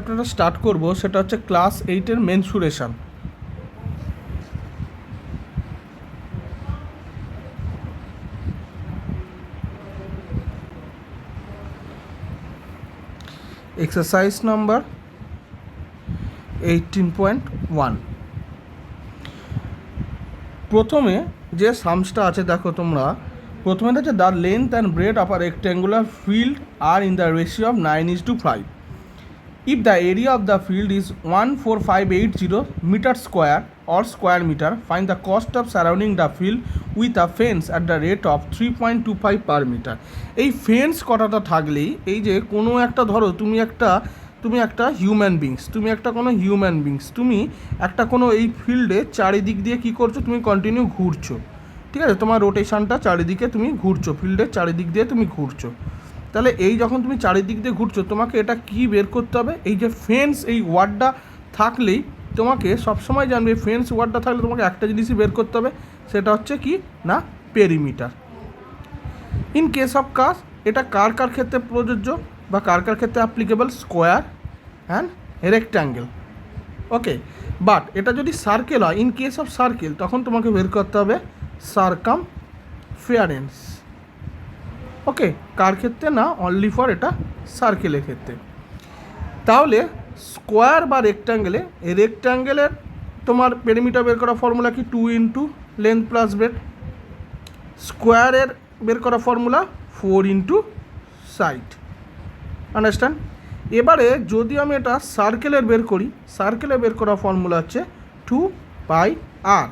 চ্যাপ্টারটা স্টার্ট করব সেটা হচ্ছে ক্লাস 8-এর মেনসুরেশন। Exercise number 18.1। প্রথমে যে সামসটা আছে দেখো তোমরা, প্রথমে হচ্ছে the length and breadth of a rectangular field are in the ratio of 9:5. If the area of the field is 14580 meter square or square meter, find the cost of surrounding the field with a fence at the rate of 3.25 per meter. এই fence কটাটা থাকলেই, এই যে কোনো একটা ধরো তুমি একটা human beings, তুমি একটা কোনো এই ফিল্ডে চারিদিক দিয়ে কী করছো, তুমি কন্টিনিউ ঘুরছো, ঠিক আছে, তোমার রোটেশনটা চারিদিকে তুমি ঘুরছো, ফিল্ডের চারিদিক দিয়ে তুমি ঘুরছো। তাহলে এই যখন তুমি চারিদিক দিয়ে ঘুরছো, তোমাকে এটা কি বের করতে হবে, এই যে ফেন্স এই ওয়ার্ডটা থাকলেই তোমাকে সবসময় জানবে, ফেন্স ওয়ার্ডটা থাকলে তোমাকে একটা জিনিসই বের করতে হবে, সেটা হচ্ছে কি না, পেরিমিটার। ইন কেস অফ কাজ, এটা কার কার ক্ষেত্রে প্রযোজ্য বা কার কার ক্ষেত্রে applicable, square and rectangle, okay. But এটা যদি সার্কেল হয়, ইন কেস অফ সার্কেল, তখন তোমাকে বের করতে হবে সার্কামফারেন্স, ওকে। কার ক্ষেত্রে না, অনলি ফর এটা সার্কেলের ক্ষেত্রে। তাহলে স্কোয়ার বা রেক্ট্যাঙ্গেলের তোমার পেরিমিটার বের করা ফর্মুলা কি, 2 ইন্টু লেন্থ প্লাস ব্রেড। স্কোয়ারের বের করা ফর্মুলা 4 ইন্টু সাইড, আন্ডারস্ট্যান্ড। এবারে যদি আমি এটা সার্কেলের বের করা ফর্মুলা হচ্ছে 2 পাই আর।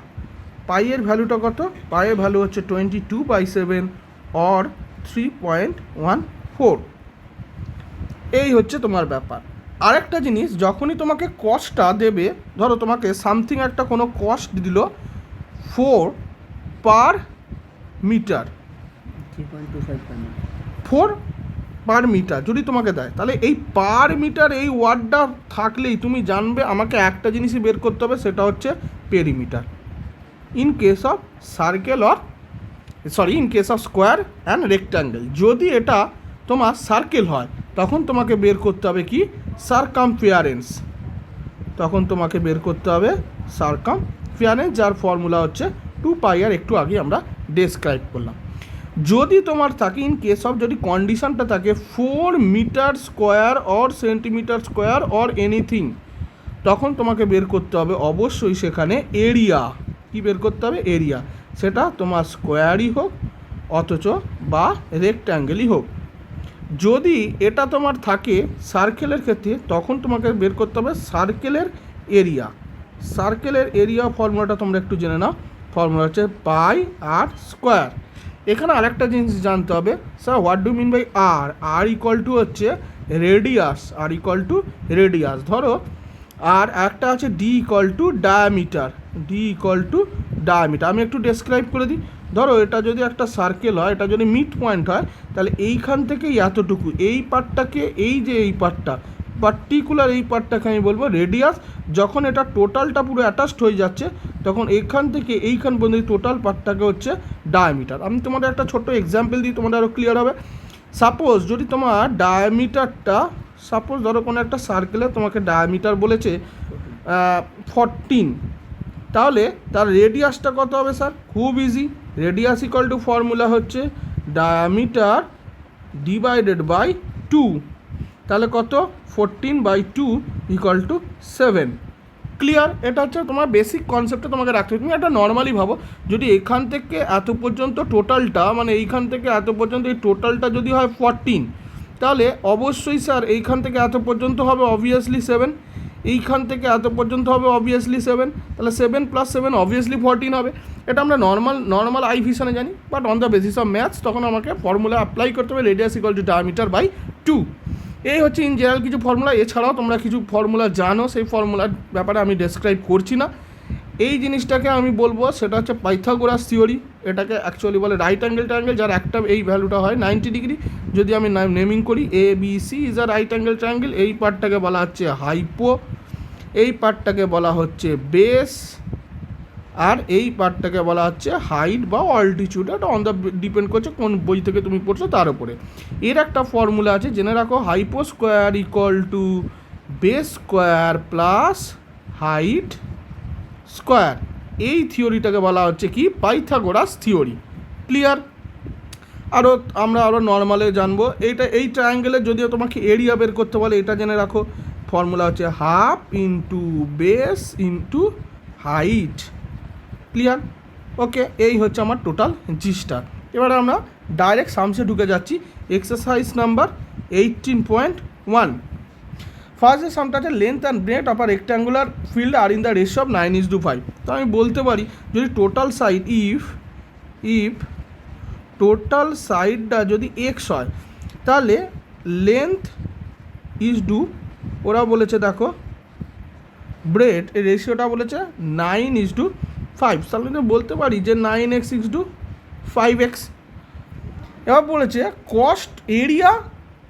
পাইয়ের ভ্যালুটা কত, পাইয়ের ভ্যালু হচ্ছে 22/7 অর 3.14। এই হচ্ছে তোমার ব্যাপার। আরেকটা জিনিস, যখনই তোমাকে কস্টটা দেবে, ধরো তোমাকে সামথিং একটা কোনো কস্ট দিল 4 পার মিটার, 4 পার মিটার যদি তোমাকে দেয়, তাহলে এই পার মিটার এই ওয়ার্ডটা থাকলেই তুমি জানবে আমাকে একটা জিনিসই বের করতে হবে, সেটা হচ্ছে perimeter. In case of circle in case of square and rectangle. যদি এটা তোমার সার্কেল হয়, তখন তোমাকে বের করতে হবে কি, সার্কামফারেন্স। যার ফর্মুলা হচ্ছে 2 পাই আর, একটু আগে আমরা ডেসক্রাইব করলাম। যদি তোমার থাকে, ইন কেস অফ, যদি কন্ডিশনটা থাকে 4 metre square or centimetre square or anything, তখন তোমাকে বের করতে হবে অবশ্যই সেখানে এরিয়া। কি বের করতে হবে, এরিয়া। সেটা তোমার স্কোয়ারই হোক অথচ বা রেক্ট্যাঙ্গেলই হোক। যদি এটা তোমার থাকে সার্কেলের ক্ষেত্রে, তখন তোমাকে বের করতে হবে সার্কেলের এরিয়া। ফর্মুলাটা তোমরা একটু জেনে নাও, ফর্মুলা হচ্ছে পাই আর স্কোয়ার। এখানে আরেকটা জিনিস জানতে হবে, sir what do mean by r equal to হচ্ছে রেডিয়াস, ধরো। আর একটা আছে ডি ইকুয়াল টু ডায়ামিটার। আমি একটু ডেসক্রাইব করে দিই। ধরো এটা যদি একটা সার্কেল হয়, এটা যদি মিড পয়েন্ট হয়, তাহলে এইখান থেকে এতটুকু, এই পার্টটাকে, এই পার্টটা পার্টিকুলার, এই পার্টটাকে আমি বলবো রেডিয়াস। যখন এটা টোটালটা পুরো অ্যাটাচড হয়ে যাচ্ছে, তখন এখান থেকে এইখান পর্যন্ত টোটাল পার্টটাকে হচ্ছে ডায়ামিটার। আমি তোমাদের একটা ছোট্ট এক্সাম্পল দিই, তোমাদের আরও ক্লিয়ার হবে। সাপোজ যদি তোমার ডায়ামিটারটা, ধরো কোনো একটা সার্কেলে তোমাকে ডায়ামিটার বলেছে 14, তাহলে তার রেডিয়াসটা কত হবে স্যার, খুব easy. Radius equal two formula হচ্ছে ডায়ামিটার ডিভাইডেড বাই 2, তাহলে কত, 14/2 ইকুয়াল টু 7। ক্লিয়ার? এটা হচ্ছে তোমার বেসিক কনসেপ্টটা তোমাকে রাখতে হবে। তুমি একটা নর্মালি ভাবো, যদি এখান থেকে এত পর্যন্ত টোটালটা, মানে এইখান থেকে এত পর্যন্ত এই টোটালটা যদি হয় 14, তাহলে অবশ্যই স্যার এইখান থেকে এত পর্যন্ত হবে অবভিয়াসলি 7, এইখান থেকে এত পর্যন্ত হবে অবভিয়াসলি 7, তাহলে 7 + 7 অবভিয়াসলি 14 হবে। এটা আমরা নর্মাল আই ভিশনে জানি, but on the basis of maths তখন আমাকে ফর্মুলা অ্যাপ্লাই করতে হবে, radius equal to diameter by 2। এই হচ্ছে ইন জেনারেল কিছু ফর্মুলা। এছাড়াও তোমরা কিছু ফর্মুলা জানো, সেই ফর্মুলার ব্যাপারে আমি ডেসক্রাইব করছি না। এই জিনিসটাকে আমি বলবো সেটা হচ্ছে পাইথাগোরাস থিওরি। এটাকে অ্যাকচুয়ালি বলে রাইট অ্যাঙ্গেল ট্রায়াঙ্গেল, যার একটা এই ভ্যালুটা হয় 90 ডিগ্রি। যদি আমি নেমিং করি ABC is a right angle triangle. এই পার্টটাকে বলা হচ্ছে হাইপো, এই পার্টটাকে বলা হচ্ছে বেস, আর এই পার্টটাকে বলা হচ্ছে হাইট বা অল্টিটিউড। এটা অন দ্য ডিপেন্ড করছে কোন বই থেকে তুমি পড়ছো তার উপরে। এর একটা ফর্মুলা আছে, জেনে রাখো, hypo square equal to base square plus height square, এই থিওরিটাকে বলা হচ্ছে কি পাইথাগোরাস থিওরি। ক্লিয়ার? আমরা আরও নর্মালে জানবো। এই ট্রায়াঙ্গেলের যদিও তোমাকে এরিয়া বের করতে বলে, এটা জেনে রাখো ফর্মুলা হচ্ছে half into base into height. Clear? Okay, এই হচ্ছে আমার টোটাল জিস্টার। এবারে আমরা ডাইরেক্ট সামসে ঢুকে যাচ্ছি। Exercise number 18.1। ফার্স্ট যে সামটা আছে length and breadth of a rectangular field are in the ratio of 9:5। তো আমি বলতে পারি যদি টোটাল সাইড ইফ টোটাল সাইডটা যদি এক্স হয় তাহলে লেন্থ ইজ ডু, ওরা বলেছে দেখো ব্রেড এই রেশিওটা বলেছে 9:5, তাহলে বলতে পারি যে 9x ইজ টু 5x। এবার বলেছে কস্ট এরিয়া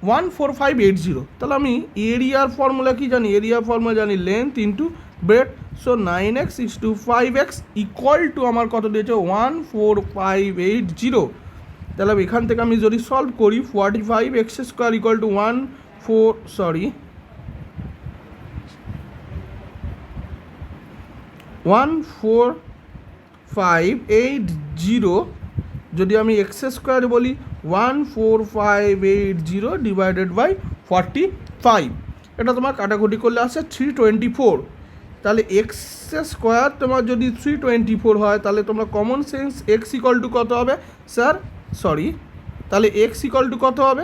14580, তাহলে আমি এরিয়ার ফর্মুলা কি জানি? এরিয়ার ফর্মুলা জানি length into breadth. So 9x is to 5x equal to আমার কত দিয়েছে 14580। তাহলে এখান থেকে আমি যদি সলভ করি 45x স্কোয়ার ইকুয়াল টু 14580, যদি আমি এক্স স্কোয়ার বলি 14580 ডিভাইডেড বাই 45, এটা তোমার কাটাকুটি করলে আসে 324। তাহলে এক্স স্কোয়ার তোমার যদি 324 হয় তাহলে তোমরা common sense x equal two কত হবে স্যার? তাহলে এক্স ইকুয়াল টু কত হবে?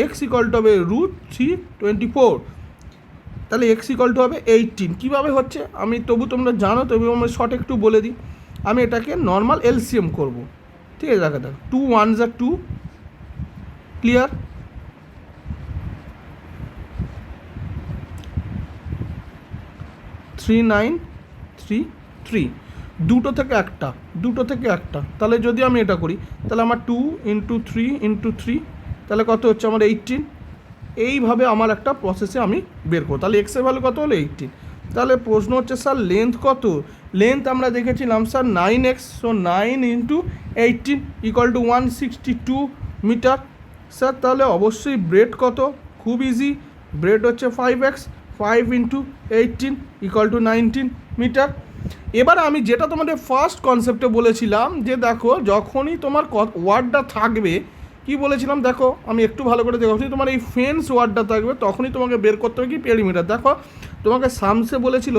এক্স ইকুয়াল টু হবে √324, তাহলে এক্স ইকুয়াল টু হবে 18। কীভাবে হচ্ছে আমি তোমরা জানো, তবু আমি শর্ট একটু বলে দিই। আমি এটাকে নর্মাল এলসিএম করব, ঠিক আছে? দেখো 2 1s are 2, ক্লিয়ার? 3933, দুটো থেকে একটা, তাহলে যদি আমি এটা করি তাহলে আমার 2 × 3 × 3, তাহলে কত হচ্ছে আমার 18। এইভাবে আমার একটা প্রসেসে আমি বের করব। তাহলে এক্সের ভ্যালু কত হলো 18। তাহলে প্রশ্ন হচ্ছে স্যার লেন্থ কত? লেন্থ আমরা দেখেছিলাম sir 9x, so 9 × 18 equal to 162 metre. Sir তাহলে অবশ্যই ব্রেড কত? খুব ইজি, ব্রেড হচ্ছে 5x, 5 × 18 ইকুয়াল টু 19 মিটার। এবার আমি যেটা তোমাদের ফার্স্ট কনসেপ্টে বলেছিলাম যে দেখো যখনই তোমার ওয়ার্ডটা থাকবে, কি বলেছিলাম দেখো আমি একটু ভালো করে দেখো, তোমার এই ফেন্স ওয়ার্ডটা থাকবে তখনই তোমাকে বের করতে হবে কি পেরিমিটার। দেখো তোমাকে সামসে বলেছিল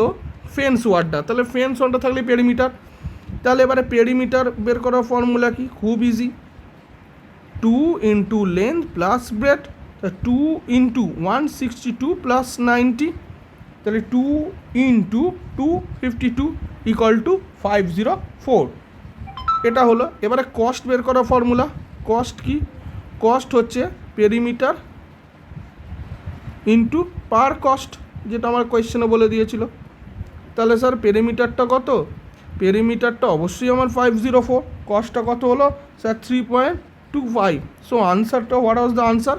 ফেন্স ওয়ার্ডটা, তাহলে ফেন্স ওয়ার্ডটা থাকলে পেরিমিটার। তাহলে এবারে পেরিমিটার বের করার ফর্মুলা কি? খুব easy, 2 × length plus bread, 2 × 162 plus 90, তাহলে 2 × 252 ইকুয়াল টু 504, এটা হলো। এবারে কস্ট বের করার ফর্মুলা, কস্ট কি? কস্ট হচ্ছে পেরিমিটার ইন্টু পার কস্ট, যেটা আমার কোয়েশ্চেনে বলে দিয়েছিল। তাহলে স্যার পেরিমিটারটা কত? পেরিমিটারটা অবশ্যই আমার 504, কস্টটা কত হলো স্যার 3.25। সো আনসারটা what was the answer?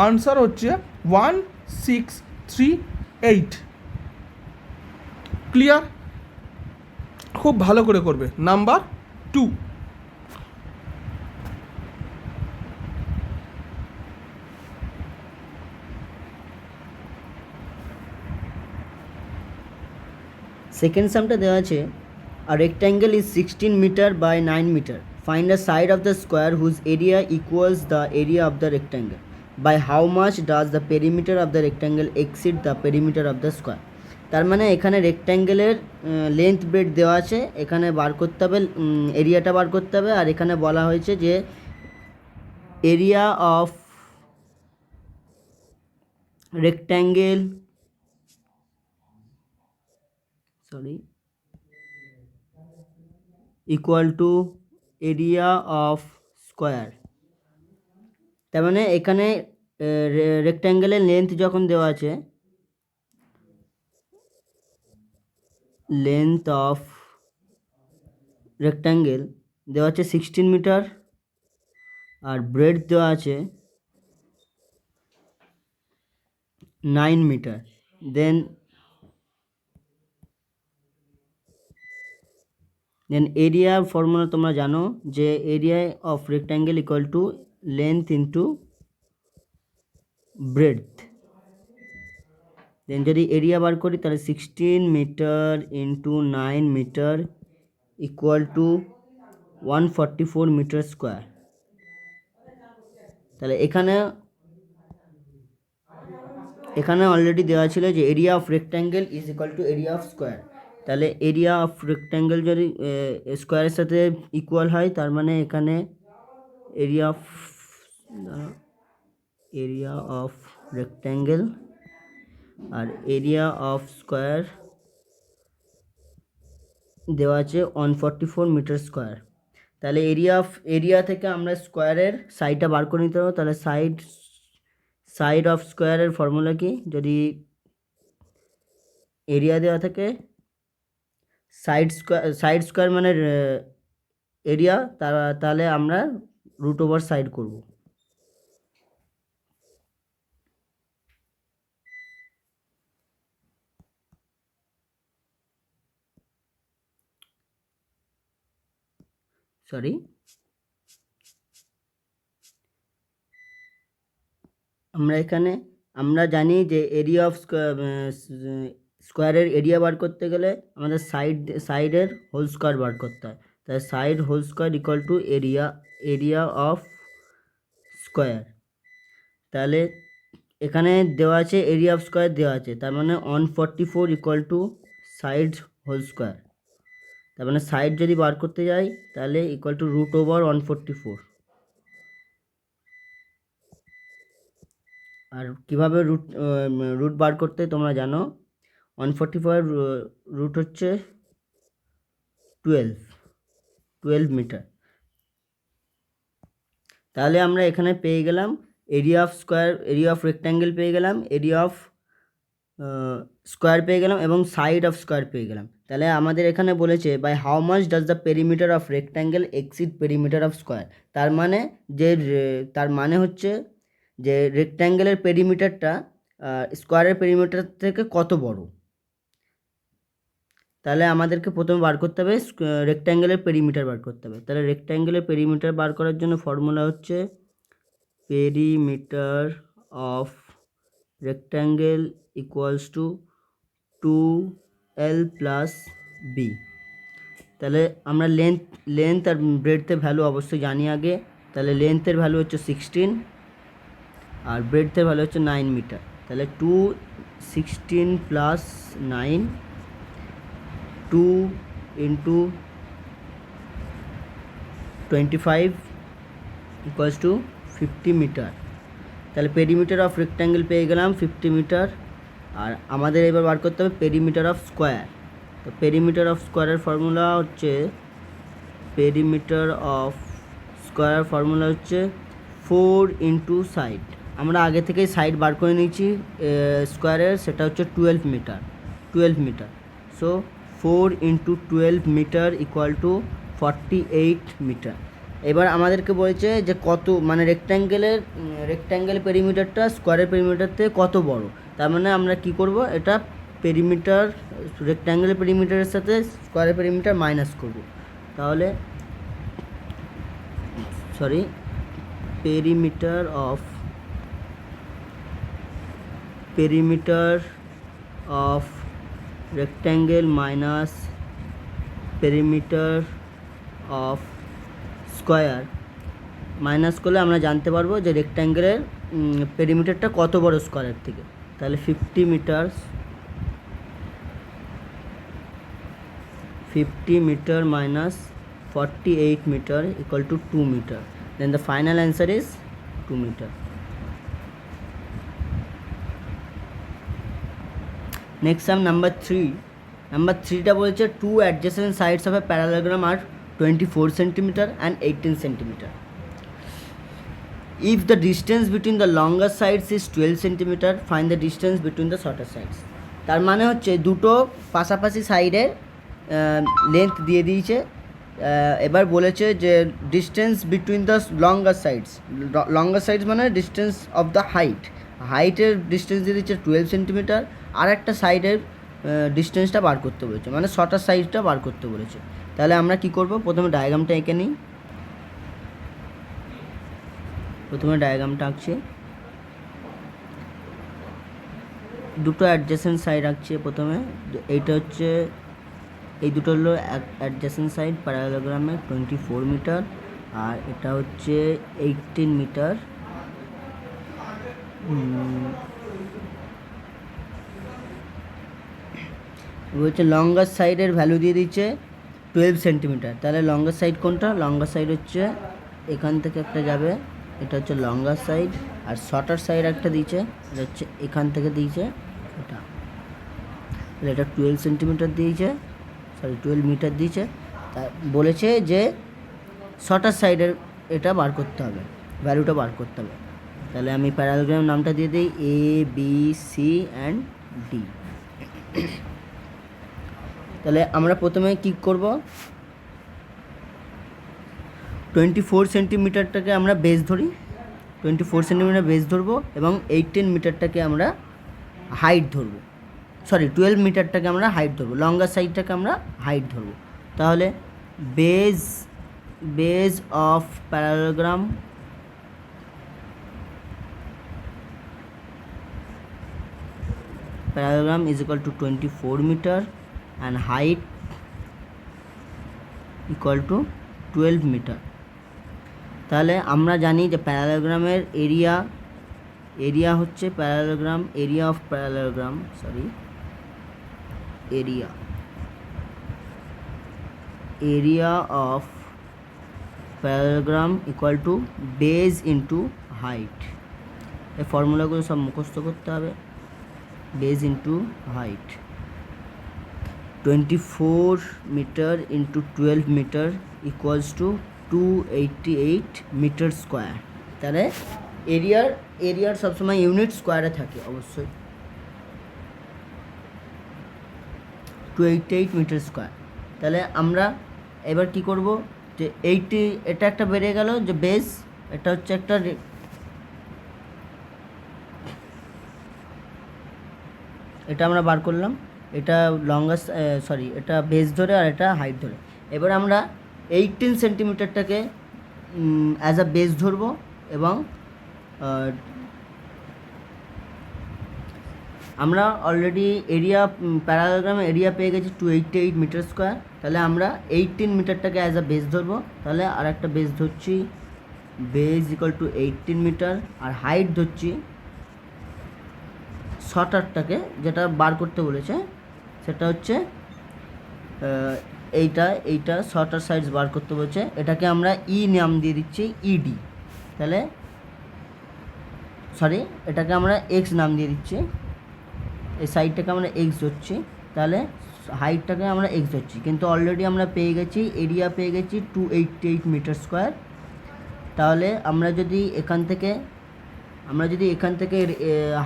Answer হচ্ছে 1638। ক্লিয়ার? খুব ভালো করে করবে। নাম্বার 2, সেকেন্ড সামটা দেওয়া আছে a rectangle is 16 meter by 9 meter. Find a side of the square whose area equals the area of the rectangle. By how much does the perimeter of the rectangle exceed the perimeter of the square? তার মানে এখানে রেক্ট্যাঙ্গেলের length bread দেওয়া আছে, এখানে বার করতে হবে এরিয়াটা বার করতে হবে। আর এখানে বলা হয়েছে যে area of rectangle equal to area of square. তার মানে এখানে রেক্ট্যাঙ্গেলের লেন্থ যখন দেওয়া আছে, লেন্থ অফ রেক্ট্যাঙ্গেল দেওয়া আছে 16 মিটার আর ব্রেড দেওয়া আছে 9 মিটার। দেন এরিয়ার ফর্মুলা তোমরা জানো যে area of rectangle equal to length into breadth. Then যদি এরিয়া বার করি তাহলে 16 metre into 9 metre equal to 144 metre square. তাহলে এখানে অলরেডি দেওয়া ছিল যে area of rectangle is equal to area of square. তাহলে এরিয়া অফ রেক্ট্যাঙ্গেল যদি স্কোয়ারের সাথে ইকুয়াল হয়, তার মানে এখানে এরিয়া অফ রেক্ট্যাঙ্গেল আর এরিয়া অফ স্কোয়ার দেওয়া আছে 144 মিটার স্কোয়ার। তাহলে এরিয়া থেকে আমরা স্কোয়ারের সাইডটা বার করে নিতে পারবো। তাহলে সাইড অফ স্কোয়ারের ফর্মুলা কি, যদি এরিয়া দেওয়া থাকে সাইড স্কোয়ার মানে এরিয়া, তাহলে আমরা রুট ওভার সাইড করব। সরি, আমরা জানি যে এরিয়া অফ স্কোয়ারের এরিয়া বার করতে গেলে আমাদের সাইডের হোল স্কোয়ার বার করতে হয়। তাই side whole square equal to area of square. তাহলে এখানে দেওয়া আছে এরিয়া অফ স্কোয়ার দেওয়া আছে, তার মানে 144 equal to side whole square. তার মানে সাইড যদি বার করতে যাই তাহলে ইকুয়াল টু রুট ওভার 144। আর কীভাবে রুট বার করতে তোমরা জানো, 144 রুট হচ্ছে 12 মিটার। তাহলে আমরা এখানে পেয়ে গেলাম এরিয়া অফ রেক্ট্যাঙ্গেল পেয়ে গেলাম, এরিয়া অফ স্কোয়ার পেয়ে গেলাম এবং সাইড অফ স্কোয়ার পেয়ে গেলাম। তাহলে আমাদের এখানে বলেছে by how much does the perimeter of rectangle exceed perimeter of square. তার মানে হচ্ছে যে রেক্ট্যাঙ্গেলের পেরিমিটারটা স্কোয়ারের পেরিমিটার থেকে কত বড়। তাহলে আমাদেরকে প্রথমে বার করতে হবে রেক্ট্যাঙ্গেলের পেরিমিটার বার করতে হবে। তাহলে রেক্ট্যাঙ্গেলের পেরিমিটার বার করার জন্য ফর্মুলা হচ্ছে perimeter of rectangle equals to 2L plus B. তাহলে আমরা লেন্থ আর ব্রেডথের ভ্যালু অবশ্যই জানি আগে। তাহলে লেন্থের ভ্যালু হচ্ছে 16 আর ব্রেডথের ভ্যালু হচ্ছে 9 মিটার। তাহলে 16 plus 9, 2 into 25 equals to 50 metre. তাহলে পেরিমিটার অফ রেক্ট্যাঙ্গেল পেয়ে গেলাম 50 মিটার। আর আমাদের এবার বার করতে হবে পেরিমিটার অফ স্কোয়ার। তো পেরিমিটার অফ স্কোয়ারের ফর্মুলা হচ্ছে 4 ইন্টু সাইড। আমরা আগে থেকেই সাইড বার করে নিয়েছি স্কোয়ারের, সেটা হচ্ছে 12 metre. So 4 into 12 metre equal to 48 metre. এবার আমাদেরকে বলেছে যে কত, মানে রেক্ট্যাঙ্গেল পেরিমিটারটা স্কোয়ারের পেরিমিটার থেকে কত বড়। তার মানে আমরা কি করব, এটা রেক্ট্যাঙ্গেল পেরিমিটারের সাথে স্কোয়ারের পেরিমিটার মাইনাস করব। তাহলে perimeter of rectangle minus perimeter of square minus করলে আমরা জানতে পারবো যে রেক্ট্যাঙ্গেলের পেরিমিটারটা কত বড় স্কোয়ারের থেকে। তাহলে 50 metre minus 48 metre equal to 2 metre. Then the final answer is 2 metre. Next sum number 3টা বলছে 2 adjacent sides of a parallelogram are 24 centimeter and 18 centimeter. If the distance between the longer sides is 12 centimeter, find the distance between the shorter sides. তার মানে হচ্ছে দুটো পাশাপাশি সাইডের length দিয়ে দিয়েছে। এবার বলেছে যে distance between the longer sides মানে ডিস্টেন্স অফ দ্য হাইটের ডিস্টেন্স দিয়ে দিচ্ছে 12 সেন্টিমিটার, আর একটা সাইডের ডিস্টেন্সটা বার করতে বলেছে, মানে শর্টার সাইডটা বার করতে বলেছে। তাহলে আমরা কি করব, প্রথমে ডায়াগ্রামটা এঁকে নিই। প্রথমে ডায়াগ্রামটা আঁকছি। দুটো অ্যাডজেসেন্ট সাইড রাখছি প্রথমে। এইটা হচ্ছে, এই দুটো হলো অ্যাডজেসেন্ট সাইড প্যারালোগ্রামে 24 মিটার, আর এটা হচ্ছে 18 মিটার। হচ্ছে লঙ্গার সাইডের ভ্যালু দিয়ে দিচ্ছে 12 সেন্টিমিটার। তাহলে লঙ্গার সাইড কোনটা? লঙ্গার সাইড হচ্ছে এখান থেকে একটা যাবে, এটা হচ্ছে লঙ্গার সাইড। আর শর্টার সাইড একটা দিয়েছে, এটা হচ্ছে এখান থেকে দিয়েছে এটা। তাহলে এটা 12 সেন্টিমিটার দিয়েছে, সরি 12 মিটার দিয়েছে। তা বলেছে যে শর্টার সাইডের এটা বার করতে হবে, ভ্যালুটা বার করতে হবে। তাহলে আমি প্যারালোগ্রাম নামটা দিয়ে দিই ABC অ্যান্ড D। তাহলে আমরা প্রথমে কী করব, 24 সেন্টিমিটারটাকে আমরা বেস ধরি, 24 সেন্টিমিটার বেস ধরবো, এবং 18 মিটারটাকে আমরা হাইট ধরবো, সরি 12 মিটারটাকে আমরা হাইট ধরবো, লঙ্গার সাইডটাকে আমরা হাইট ধরবো। তাহলে base of parallelogram is equal to 24 meter and height equal to 12 meter। তাহলে আমরা জানি যে প্যারালোগ্রামের এরিয়া হচ্ছে area of parallelogram equal to base into height. এই ফর্মুলাগুলো সব মুখস্থ করতে হবে। Base into height, 24 metre into 12 metre equals to 288 metre square. তাহলে এরিয়ার সবসময় ইউনিট স্কোয়ারে থাকে অবশ্যই, 288 মিটার স্কোয়ার। তাহলে আমরা এবার কি করব, যে 80, এটা একটা বেড়ে গেল যে বেস, এটা হচ্ছে একটা, এটা আমরা বার করলাম, এটা এটা বেস ধরে আর এটা হাইট ধরে। এবার আমরা 18 সেন্টিমিটারটাকে অ্যাজ আ বেস ধরবো, এবং আমরা অলরেডি প্যারালোগ্রামে এরিয়া পেয়ে গেছি 288 মিটার স্কোয়ার। তাহলে আমরা 18 মিটারটাকে অ্যাজ আ বেস ধরবো। তাহলে আর একটা বেস ধরছি, বেস ইকুয়াল টু 18 মিটার, আর হাইট ধরছি শর্টারটাকে, যেটা বার করতে বলেছে সেটা হচ্ছে এইটা শর্টার সাইজ বার করতে বলছে, এটাকে আমরা নাম দিয়ে দিচ্ছি ইডি। তাহলে এটাকে আমরা এক্স নাম দিয়ে দিচ্ছি, এই সাইডটাকে আমরা এক্স ধরছি, তাহলে হাইটটাকে আমরা এক্স ধরছি। কিন্তু অলরেডি আমরা পেয়ে গেছি, এরিয়া পেয়ে গেছি 288 মিটার স্কোয়ার। তাহলে আমরা যদি এখান থেকে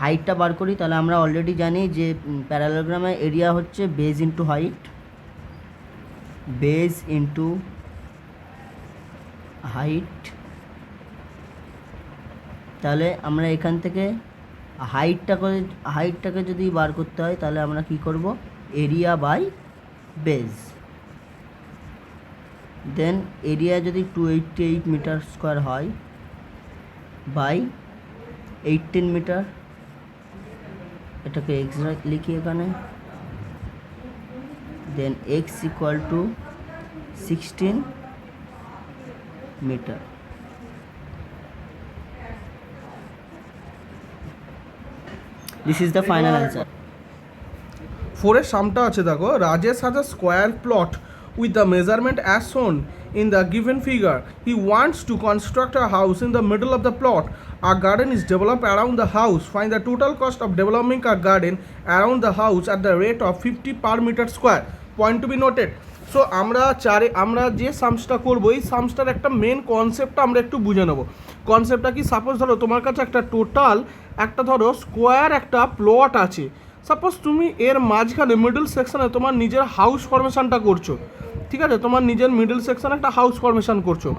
হাইটটা বার করি, তাহলে আমরা অলরেডি জানি যে প্যারালোগ্রামের এরিয়া হচ্ছে বেস ইন্টু হাইট। তাহলে আমরা এখান থেকে হাইটটাকে যদি বার করতে হয়, তাহলে আমরা কি করব, area by base. Then area যদি 288 মিটার স্কোয়ার হয় বাই 18 মিটার, এটাকে এক্স লিখি এখানে, then x equal to 16 metre. This is the final answer. 4 এর সামটা আছে দেখো, Rajesh has a square plot with the measurement as shown in the given figure. He wants to construct a house in the middle of the plot. A garden is developed around the house. Find the total cost of developing a garden around the house at the rate of 50 per meter square. Point to be noted. So আমরা যে সামসটা করবো, এই সামসটার একটা main কনসেপ্টটা আমরা একটু বুঝে নেবো। কনসেপ্টটা কি, সাপোজ ধরো তোমার কাছে একটা ধরো স্কোয়ার একটা প্লট আছে। সাপোজ তুমি এর মাঝখানে মিডল সেকশানে তোমার নিজের হাউস ফরমেশনটা করছো, ঠিক আছে, তোমার নিজের মিডল সেকশানে একটা হাউস ফরমেশন করছো।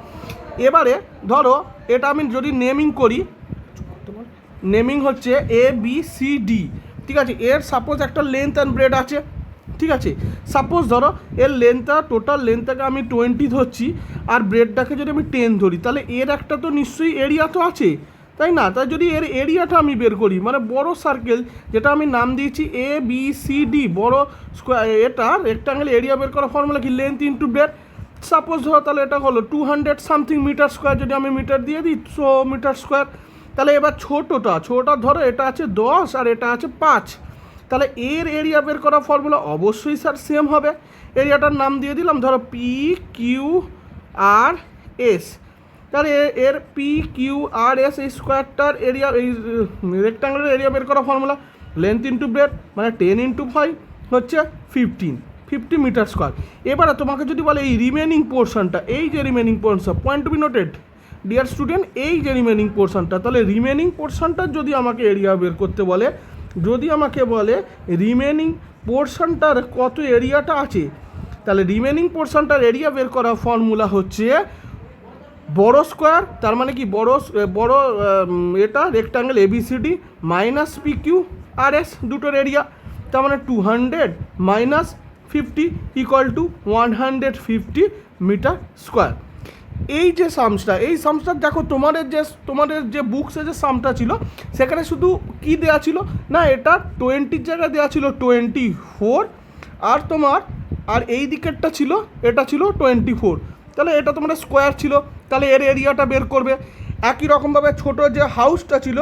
এবারে ধরো এটা আমি যদি নেমিং করি, নেমিং হচ্ছে ABCD, ঠিক আছে। এর সাপোজ একটা লেন্থ অ্যান্ড ব্রেড আছে, ঠিক আছে। সাপোজ ধরো এর টোটাল লেন্থটাকে আমি 20 ধরছি, আর ব্রেডটাকে যদি আমি 10 ধরি, তাহলে এর একটা তো নিশ্চয়ই এরিয়া তো আছে। তাই না? তাই যদি এর এরিয়াটা আমি বের করি, মানে বড় সার্কেল যেটা আমি নাম দিয়েছি এ বি সি ডি, বড় স্কোয়ার, এটা রেক্টাঙ্গেল এরিয়া বের করার ফর্মুলা কি? Length into breadth. সাপোজ ধরো তাহলে এটা হলো 200 সামথিং মিটার স্কোয়ার, যদি আমি মিটার দিয়ে দিই 100 মিটার স্কোয়ার। তাহলে এবার ছোটোটা ধরো, এটা আছে 10 আর এটা আছে 5, তাহলে এর এরিয়া বের করা ফর্মুলা অবশ্যই স্যার সেম হবে। এরিয়াটার নাম দিয়ে দিলাম ধরো পি কিউ আর এস। তাহলে এর পি কিউ আর এস, এই স্কোয়ারটার এরিয়া, এই রেক্টাঙ্গেলের এরিয়া বের করা ফর্মুলা লেন্থ ইন্টু ব্রেথ, মানে 10 ইন্টু 5 হচ্ছে 50 মিটার স্কোয়ার। এবারে তোমাকে যদি বলে এই রিমেনিং পোর্শনটা, এই যে remaining portion, point to be noted dear student, এই যে রিমেনিং পোর্শনটা, তাহলে রিমেনিং পোর্শনটার যদি আমাকে এরিয়া বের করতে বলে, যদি আমাকে বলে রিমেনিং পোর্শনটার কত এরিয়াটা আছে, তাহলে রিমেনিং পোর্শনটার এরিয়া বের করা ফর্মুলা হচ্ছে বড় স্কোয়ার, তার মানে কি বড় এটা rectangle ABCD minus P Q R S, দুটোর এরিয়া, তার মানে 200 minus 50 equal to 150 metre square. এই যে সামসটা, এই সামসটা দেখো তোমাদের যে বুকসে যে সামটা ছিল সেখানে শুধু কি দেওয়া ছিল না, এটা 20 জায়গায় দেওয়া ছিল 24, আর তোমার আর এই দিকেরটা ছিল, এটা ছিল 24, তাহলে এটা তোমার স্কোয়ার ছিল, তাহলে এর এরিয়াটা বের করবে। একই রকমভাবে ছোট যে হাউসটা ছিল,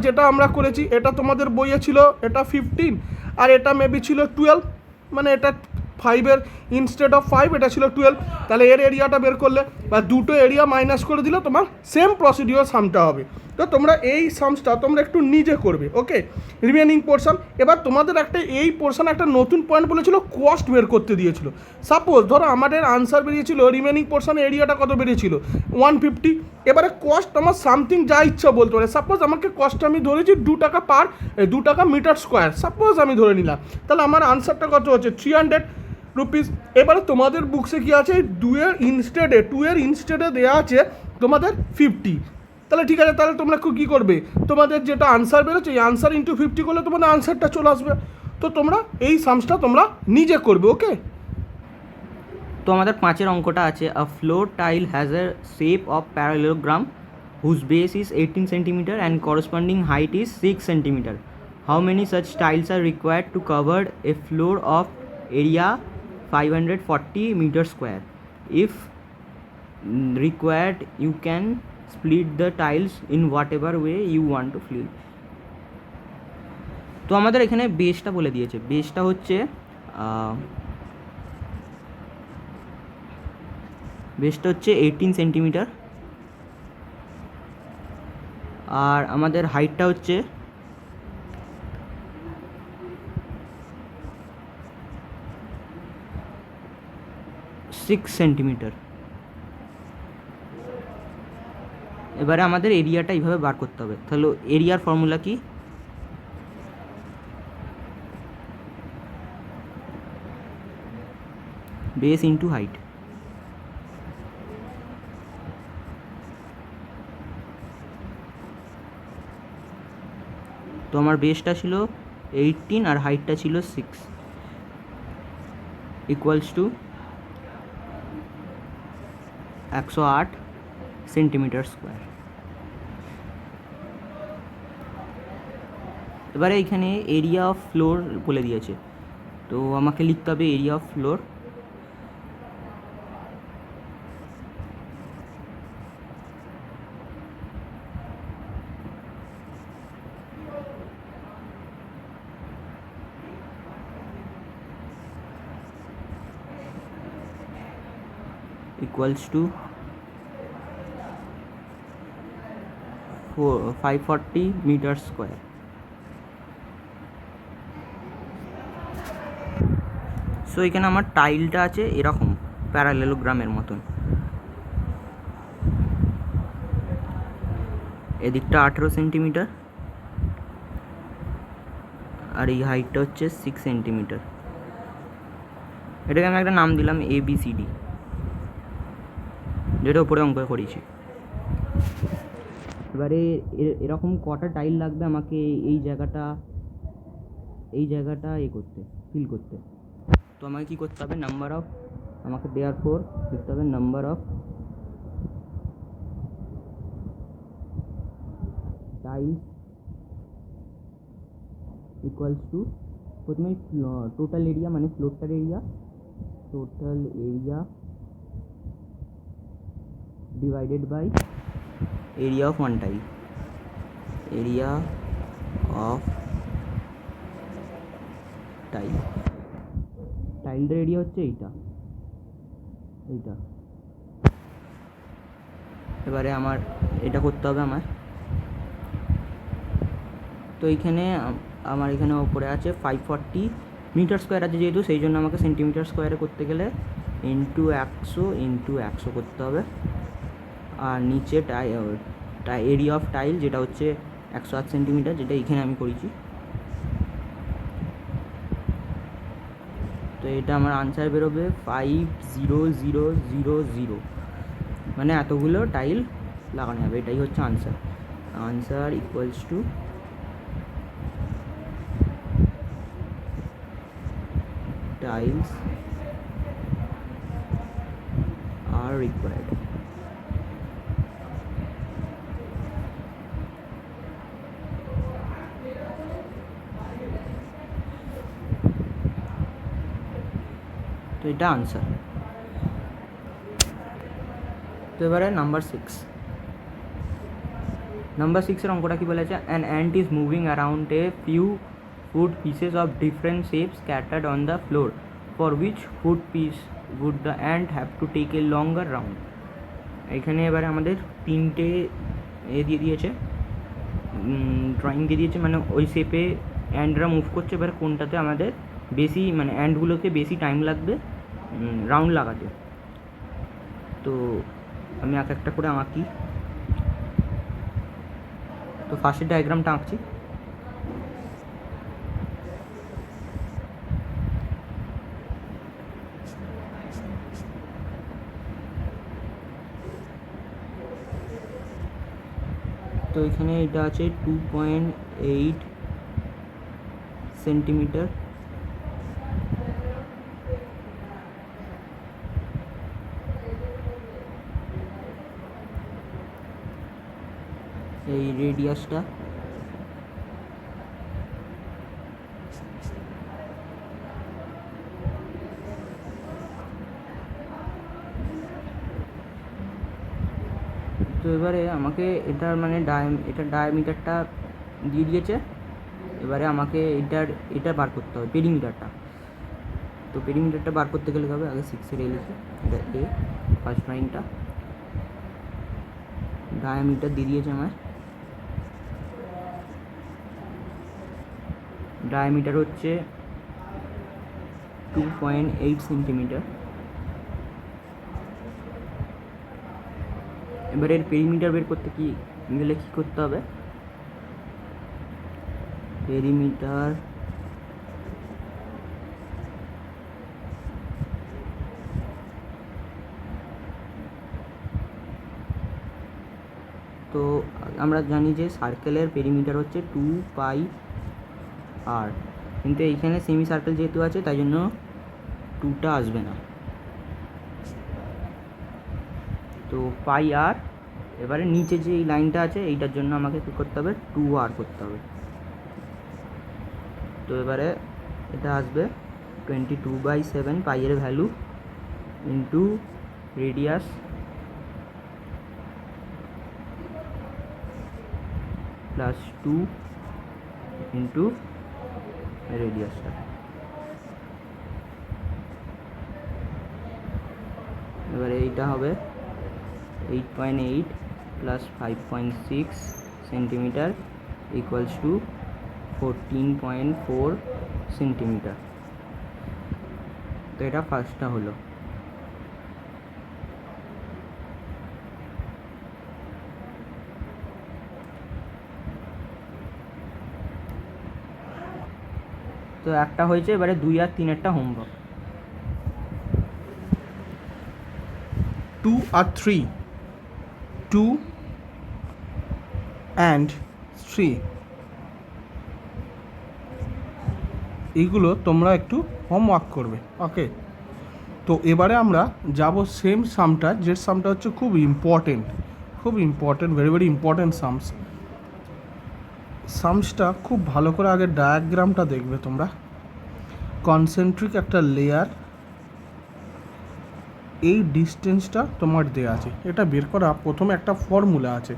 যেটা আমরা করেছি, এটা তোমাদের বইয়ে ছিল এটা 15 আর এটা মেবি ছিল 12, মানে এটা 5-এর ইনস্টেড অফ 5 এটা ছিল 12, তাহলে এর এরিয়াটা বের করলে বা দুটো এরিয়া মাইনাস করে দিলে তোমার সেম প্রসিডিওর সামটা হবে। তো তোমরা এই সামসটা তোমরা একটু নিজে করবে, ওকে। রিমেনিং পোর্শন, এবার তোমাদের একটা এই পোর্শন একটা নতুন পয়েন্ট বলেছিল কস্ট বের করতে দিয়েছিল। সাপোজ ধরো আমাদের আনসার বেরিয়েছিল রিমেনিং পোর্শন এরিয়াটা কত বেরিয়েছিল 150, এবারে কস্ট আমার সামথিং যা ইচ্ছা বলতে পারে। সাপোজ আমাকে কস্ট আমি ধরেছি 2 টাকা 2 টাকা মিটার স্কোয়ার, সাপোজ আমি ধরে নিলাম, তাহলে আমার আনসারটা কত হচ্ছে 300 রুপিস। এবারে তোমাদের বুকসে কি আছে, 2-এর ইনস্টেডে দেওয়া আছে তোমাদের 50, তাহলে ঠিক আছে, তাহলে তোমরা কী করবে, তোমাদের যেটা আনসার বেরোচ্ছে এই আনসার ইন্টু 50 করলে তোমাদের আনসারটা চলে আসবে। তো তোমরা এই সামসটা তোমরা নিজে করবে, ওকে। তো আমাদের 5-এর অঙ্কটা আছে, a floor tile has a shape of parallelogram whose base is 18 centimetre and corresponding height is 6 centimetre. How many such tiles are required to cover a floor of area 540 metre square? If required you can split the tiles in whatever way you want to fill. তো আমাদের এখানে বেসটা বলে দিয়েছে, বেসটা হচ্ছে বেসটা হচ্ছে 18 সেন্টিমিটার, আর আমাদের হাইটটা হচ্ছে 6 সেন্টিমিটার। এবারে আমাদের এরিয়াটা এইভাবে বার করতে হবে। তাহলে এরিয়ার ফর্মুলা কি, বেস ইন্টু হাইট। তো আমার বেসটা ছিল 18 আর হাইটটা ছিল 6, ইকুয়ালস টু 108 সেন্টিমিটার স্কোয়ার। এবারে এখানে এরিয়া অফ ফ্লোর বলে দিয়েছে, তো আমাকে লিখতে হবে area of floor equals to 540 meters square. So এখানে আমার টাইলটা আছে এরকম প্যারালেলোগ্রামের মতন, এদিকটা 18 সেন্টিমিটার আর এই হাইটটা হচ্ছে 6 সেন্টিমিটার। এটাকে আমি একটা নাম দিলাম ABCD, যেটা উপরে অঙ্ক করেছি। এবারে এরকম কটা টাইল লাগবে আমাকে এই জায়গাটা করতে, ফিল করতে। তো আমাকে কী করতে হবে, নাম্বার অফ, আমাকে দেওয়ার পর লিখতে হবে number of tiles equals to প্রথমে টোটাল এরিয়া মানে ফ্লোরটার area, total area divided by area of one tile, area of tile. টাইলটার এরিয়া হচ্ছে এইটা। এবারে আমার এটা করতে হবে আমার। তো এইখানে আমার এখানে ওপরে আছে 540 মিটার স্কোয়ার আছে, যেহেতু সেই জন্য আমাকে সেন্টিমিটার স্কোয়ারে করতে গেলে ইন্টু 100 করতে হবে। আর নিচে এরিয়া অফ টাইল যেটা হচ্ছে 108 সেন্টিমিটার, যেটা এইখানে আমি করেছি। তো এটা আমার আনসার বেরোবে 50000, মানে এতগুলো টাইল লাগানো হবে, এটাই হচ্ছে answer equals to tiles are required. তো এটা আনসার। তো এবারে নাম্বার 6 এর অঙ্কটা কি বলেছে, an ant is moving around a few food pieces of different shapes scattered on the floor, for which food piece would the ant have to take a longer round? এখানে এবারে আমাদের 3টে দিয়ে দিয়েছে, ড্রয়িং দিয়ে দিয়েছে, মানে ওই শেপে অ্যান্টরা মুভ করছে। এবারে কোনটাতে আমাদের বেশি, মানে অ্যান্টগুলোকে বেশি টাইম লাগবে রাউন্ড লাগাতে। তো আমি এক একটা করে আঁকি। তো ফার্স্টের ডায়াগ্রামটা আঁকছি। তো এখানে এটা আছে 2.8 সেন্টিমিটার। এই রেডিয়াসটা তো এবারে আমাকে এটার মানে এটার ডায়ামিটারটা দিয়ে দিয়েছে। এবারে আমাকে এটা বার করতে হবে পেরিমিটারটা। তো পেরিমিটারটা বার করতে গেলে হবে আগে 6 এ লিখে, এটা এ ফার্স্ট লাইনটা, ডায়ামিটার দিয়ে দিয়েছে আমার। ডায়ামিটার হচ্ছে 2.8 সেন্টিমিটার। এবারে এর পেরিমিটার বের করতে গেলে কী করতে হবে, পেরিমিটার তো আমরা জানি যে সার্কেলের পেরিমিটার হচ্ছে 2πr, কিন্তু এইখানে সেমি সার্কেল যেহেতু আছে তাই জন্য 2টা আসবে না। তো πr, এবারে নিচে যে এই লাইনটা আছে এইটার জন্য আমাকে কী করতে হবে, 2r করতে হবে। তো এবারে এটা আসবে 22/7 পাই এর value into radius plus 2 into রেডিয়াসটা। এবারে এইটা হবে 8.8 plus 5.6 centimetre equals to 14.4 centimetre. তো এটা ফার্স্টটা হলো। তো একটা হয়েছে, এবারে 2 আর 3-এরটা হোমওয়ার্ক। 2 আর 3, 2 and 3, এইগুলো তোমরা একটু হোমওয়ার্ক করবে, ওকে। তো এবারে আমরা যাব সেম সামটা, যে সামটা হচ্ছে খুব important, very very important sums. সামসটা খুব ভালো করে আগে ডায়াগ্রামটা দেখবে তোমরা। কনসেন্ট্রিক একটা লেয়ার, এই ডিস্টেন্সটা তোমার দেওয়া আছে, এটা বের করা প্রথমে একটা ফর্মুলা আছে।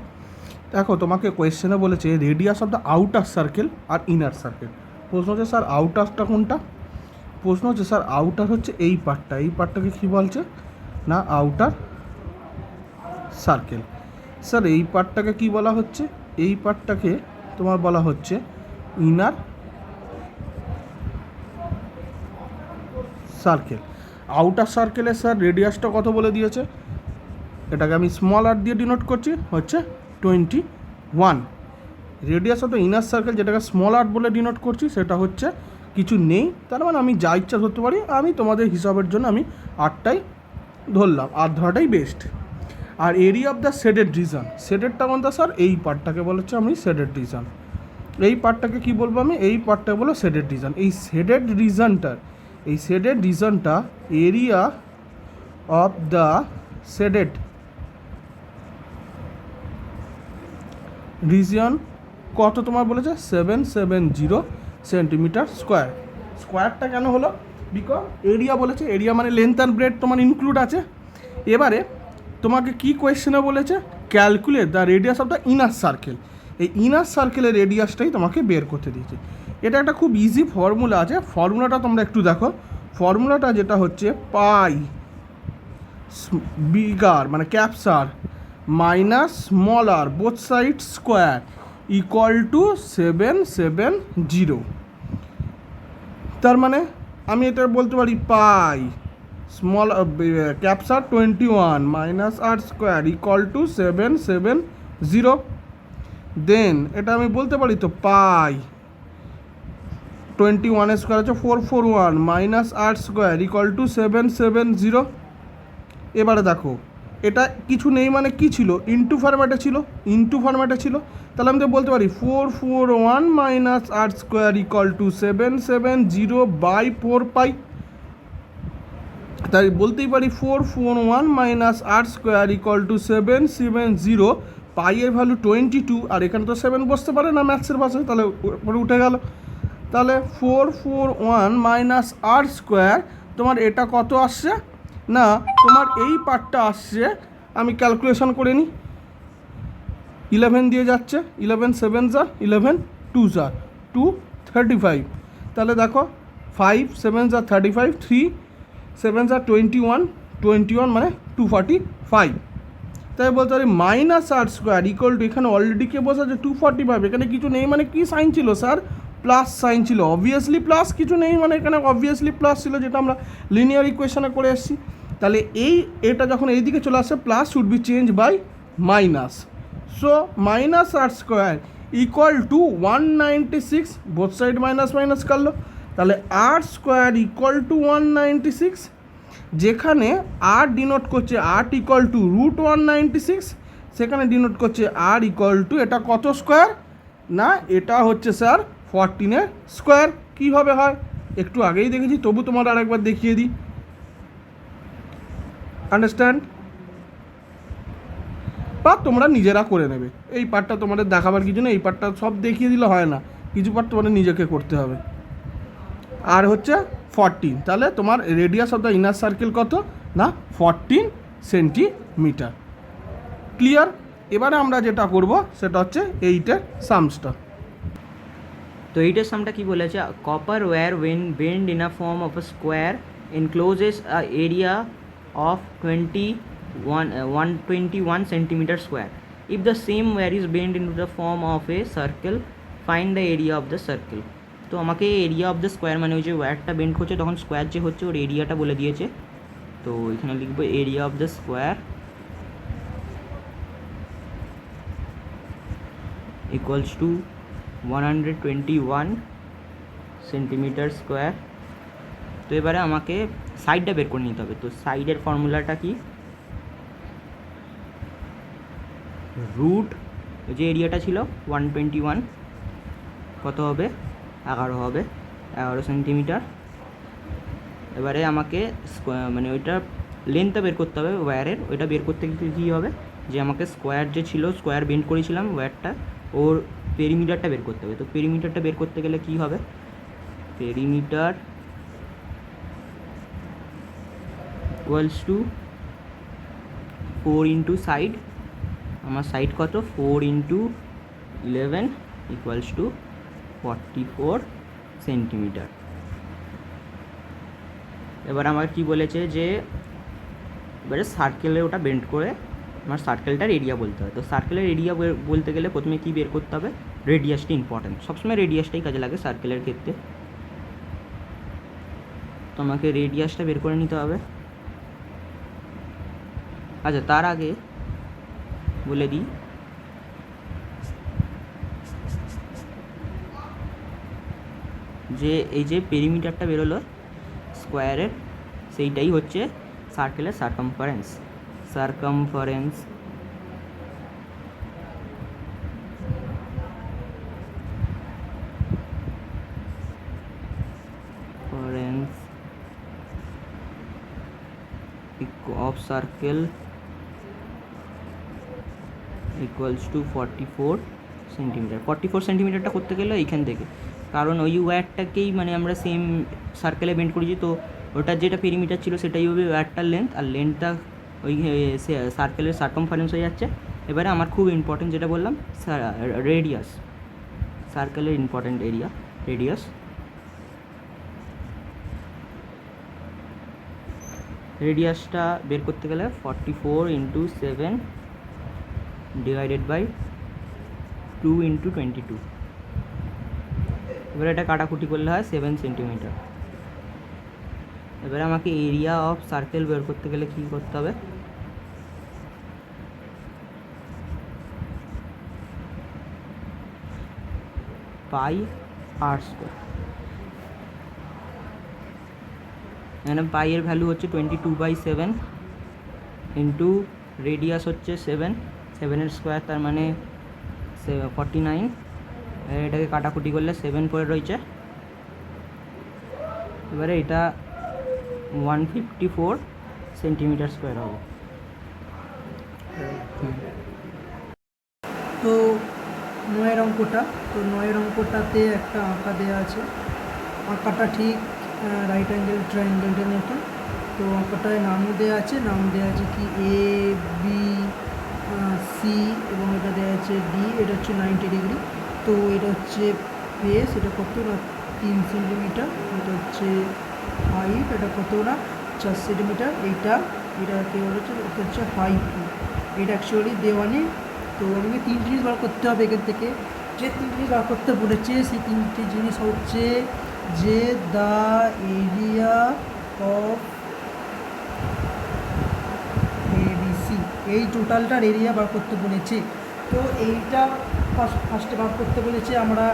দেখো তোমাকে কোয়েশ্চেনে বলেছে radius of the outer circle আর ইনার সার্কেল। প্রশ্ন হচ্ছে স্যার আউটারটা কোনটা? প্রশ্ন হচ্ছে স্যার আউটার হচ্ছে এই পার্টটা, এই পার্টটাকে কী বলছে না আউটার সার্কেল। স্যার এই পার্টটাকে কি বলা হচ্ছে? এই পার্টটাকে তোমার বলা হচ্ছে ইনার সার্কেল। আউটার সার্কেলে স্যার রেডিয়াসটা কত বলে দিয়েছে? এটাকে আমি স্মল আর দিয়ে ডিনোট করছি, হচ্ছে 21। Radius of the inner circle যেটাকে স্মল আর বলে ডিনোট করছি সেটা হচ্ছে কিছু নেই, তার মানে আমি যা ইচ্ছা ধরতে পারি, আমি তোমাদের হিসাবের জন্য আমি 8টাই ধরলাম, 8 ধরাটাই বেস্ট। আর area of the shaded region, শেডেডটা কোনটা স্যার? এই পার্টটাকে বলেছে আমি শেডেড রিজন। এই পার্টটাকে কি বলবো আমি? এই পার্টটাকে বলো শেডেড রিজন। এই শেডেড রিজনটা area of the shaded region কত তোমার বলেছে? 770 সেন্টিমিটার স্কোয়ার। স্কোয়ারটা কেন হলো? বিকজ এরিয়া বলেছে, এরিয়া মানে লেন্থ অ্যান্ড ব্রেড তোমার ইনক্লুড আছে। এবারে তোমাকে কি কোয়েশ্চেনে বলেছে? Calculate the radius of the inner circle. এই ইনার সার্কেলের রেডিয়াসটাই তোমাকে বের করতে দিয়েছে। এটা একটা খুব ইজি ফর্মুলা আছে, ফর্মুলাটা তোমরা একটু দেখো। ফর্মুলাটা যেটা হচ্ছে পাই বিগার মানে ক্যাপসার minus small r both side square equal to 770। তার মানে আমি এটা বলতে পারি পাই স্মল ক্যাপসার 21 minus r square equal to 770। Then এটা আমি বলতে পারি তো পাই 21 স্কোয়ার হচ্ছে 441 minus r square equal to 770। এবারে দেখো এটা কিছু নেই মানে কি ছিল? ইন্টু ফরম্যাটে ছিল, তাহলে আমি তো বলতে পারি 441 minus r square equal to 770 by 4 pi. তাই বলতেই পারি 441 minus r square equal to 770, পাইয়ের ভ্যালু 22, আর এখানে তো 7 বসতে পারে না ম্যাথসের ভাষায়, তাহলে উপরে উঠে গেল। তাহলে 441 মাইনাস আর স্কোয়ার তোমার এটা কত আসছে না তোমার এই পার্টটা আসছে, আমি ক্যালকুলেশন করে নিই, 11 দিয়ে যাচ্ছে, 11 7 জার 11 2 জার 235। তাহলে দেখো 5 7 জার 35, 3 7 জার 21 মানে 245। তাই বলতে পারি minus r square equal to, এখানে অলরেডি কে বসে আছে 245, এখানে কিছু নেই মানে কি সাইন ছিল স্যার? প্লাস সাইন ছিল, অবভিয়াসলি প্লাস, কিছু নেই মানে এখানে অবভিয়াসলি প্লাস ছিল, যেটা আমরা লিনিয়ার ইকুয়েশনে করে এসেছি। তাহলে এটা যখন এই দিকে চলে আসে plus should be change by minus. So minus r square equal to 196, both side minus minus করলো, তাহলে আর স্কোয়ার ইকুয়াল টু 196, যেখানে আর ডিনোট করছে আর ইকুয়াল টু রুট 196, সেখানে ডিনোট করছে আর ইকুয়াল টু এটা কত স্কোয়ার না এটা হচ্ছে স্যার 14 স্কোয়ার। কীভাবে হয় একটু আগেই দেখেছি, তবু তোমার আরেকবার দেখিয়ে দিই, আন্ডারস্ট্যান্ড? বা তোমরা নিজেরা করে নেবে, এই পার্টটা তোমাদের দেখাবার কিছু নেই, এই পার্টটা সব দেখিয়ে দিলে হয় না, কিছু পার্ট তোমাদের নিজেকে করতে হবে। আর হচ্ছে 14, তাহলে তোমার radius of the inner circle কত না 14 সেন্টিমিটার। ক্লিয়ার? এবারে আমরা যেটা করব সেটা হচ্ছে এইটের সামসটা। তো এইটার সামটা কি বলেছে? Copper wire when bend in a form of a square encloses a area of 121 centimetre square. If the same wire is bend into the form of a circle, find the area of the circle. তো আমাকে area of the square মানে ওই যে ওয়্যারটা bend করছে তখন square যে হচ্ছে ওর এরিয়াটা বলে দিয়েছে। তো এখানে লিখবো area of the square equals to 121 centimetre square. তো এবারে আমাকে সাইডটা বের করে নিতে হবে। তো সাইডের ফর্মুলাটা কি? রুট যে এরিয়াটা ছিল 121 কত হবে? 11 হবে, 11 সেন্টিমিটার। এবারে আমাকে মানে ওইটা লেন্থটা বের করতে হবে ওয়্যারের, ওইটা বের করতে গেলে কী হবে যে আমাকে স্কোয়ার যে ছিল, স্কোয়ার বেন্ড করেছিলাম ওয়্যারটা, ওর পেরিমিটারটা বের করতে হবে। তো পেরিমিটারটা বের করতে গেলে কী হবে, perimeter equals to 4 into side, আমার সাইড কত 4 ইন্টু 11 ইকুয়ালস টু 44 সেন্টিমিটার। এবার আমার কি বলেছে যে এবারে সার্কেলে ওটা বেন্ড করে আমার সার্কেলটার এরিয়া বলতে হয়। তো সার্কেলের এরিয়া বলতে গেলে প্রথমে কী বের করতে হবে, রেডিয়াসটা ইম্পর্ট্যান্ট, সবসময় রেডিয়াসটাই কাজে লাগে সার্কেলের ক্ষেত্রে। তো আমাকে রেডিয়াসটা বের করে নিতে হবে। আচ্ছা, তার আগে বলে দিই যে এই যে পেরিমিটারটা বেরোলো স্কোয়ারের, সেইটাই হচ্ছে সার্কেলের circumference. Circumference of circle equals to 44 centimetre. 44 সেন্টিমিটারটা করতে গেলে এইখান থেকে, কারণ ওই ওয়্যারটাকেই মানে আমরা সেম সার্কেলে বেন্ড করেছি, তো ওটার যেটা পেরিমিটার ছিল সেটাই হবে ওয়্যারটার লেন্থ, আর লেন্থটা ওই সার্কেলের সারকামফারেন্স হয়ে যাচ্ছে। এবারে আমার খুব ইম্পর্টেন্ট যেটা বললাম রেডিয়াস, সার্কেলের ইম্পর্টেন্ট এরিয়া রেডিয়াস। রেডিয়াসটা বের করতে গেলে 44 ইন্টু 7 ডিভাইডেড বাই 2 ইন্টু 22। এবার এটা কাটাকুটি করলে হয় 7 সেন্টিমিটার। এবারে আমাকে এরিয়া অফ সার্কেল বের করতে গেলে কী করতে হবে, পাই আর স্কোয়ার। এখানে পাইয়ের ভ্যালু হচ্ছে 22/7 ইন্টু রেডিয়াস হচ্ছে 7 স্কোয়ার, তার মানে 49। এটাকে কাটাকুটি করলে 7 পড়ে রয়েছে। এবারে এটা 154 সেন্টিমিটার স্কোয়ার হবে। তো নয়ের অঙ্কটাতে একটা আঁকা দেওয়া আছে, আঁকাটা ঠিক রাইট অ্যাঙ্গেল ট্রায়াঙ্গেলটার মতো। তো আঁকাটায় নামও দেওয়া আছে, কি এ বি সি, এবং এটা দেওয়া আছে ডি, এটা হচ্ছে 90 ডিগ্রি। তো এটা হচ্ছে বেস, এটা কত না 3 সেন্টিমিটার, এটা হচ্ছে হাইট, এটা কত না 4 সেন্টিমিটার, এটা কে বলেছে, এটা হচ্ছে হাইট, এটা অ্যাকচুয়ালি দেওয়া নেই। তো আমাকে 3 জিনিস বার করতে হবে এখান থেকে। যে 3 জিনিস বার করতে বলেছে সেই 3টি জিনিস হচ্ছে যে দ্য এরিয়া অফ এবিসি, এই টোটালটার এরিয়া বার করতে বলেছে। তো এইটা ফার্স্টে বার করতে বলেছে, আমরা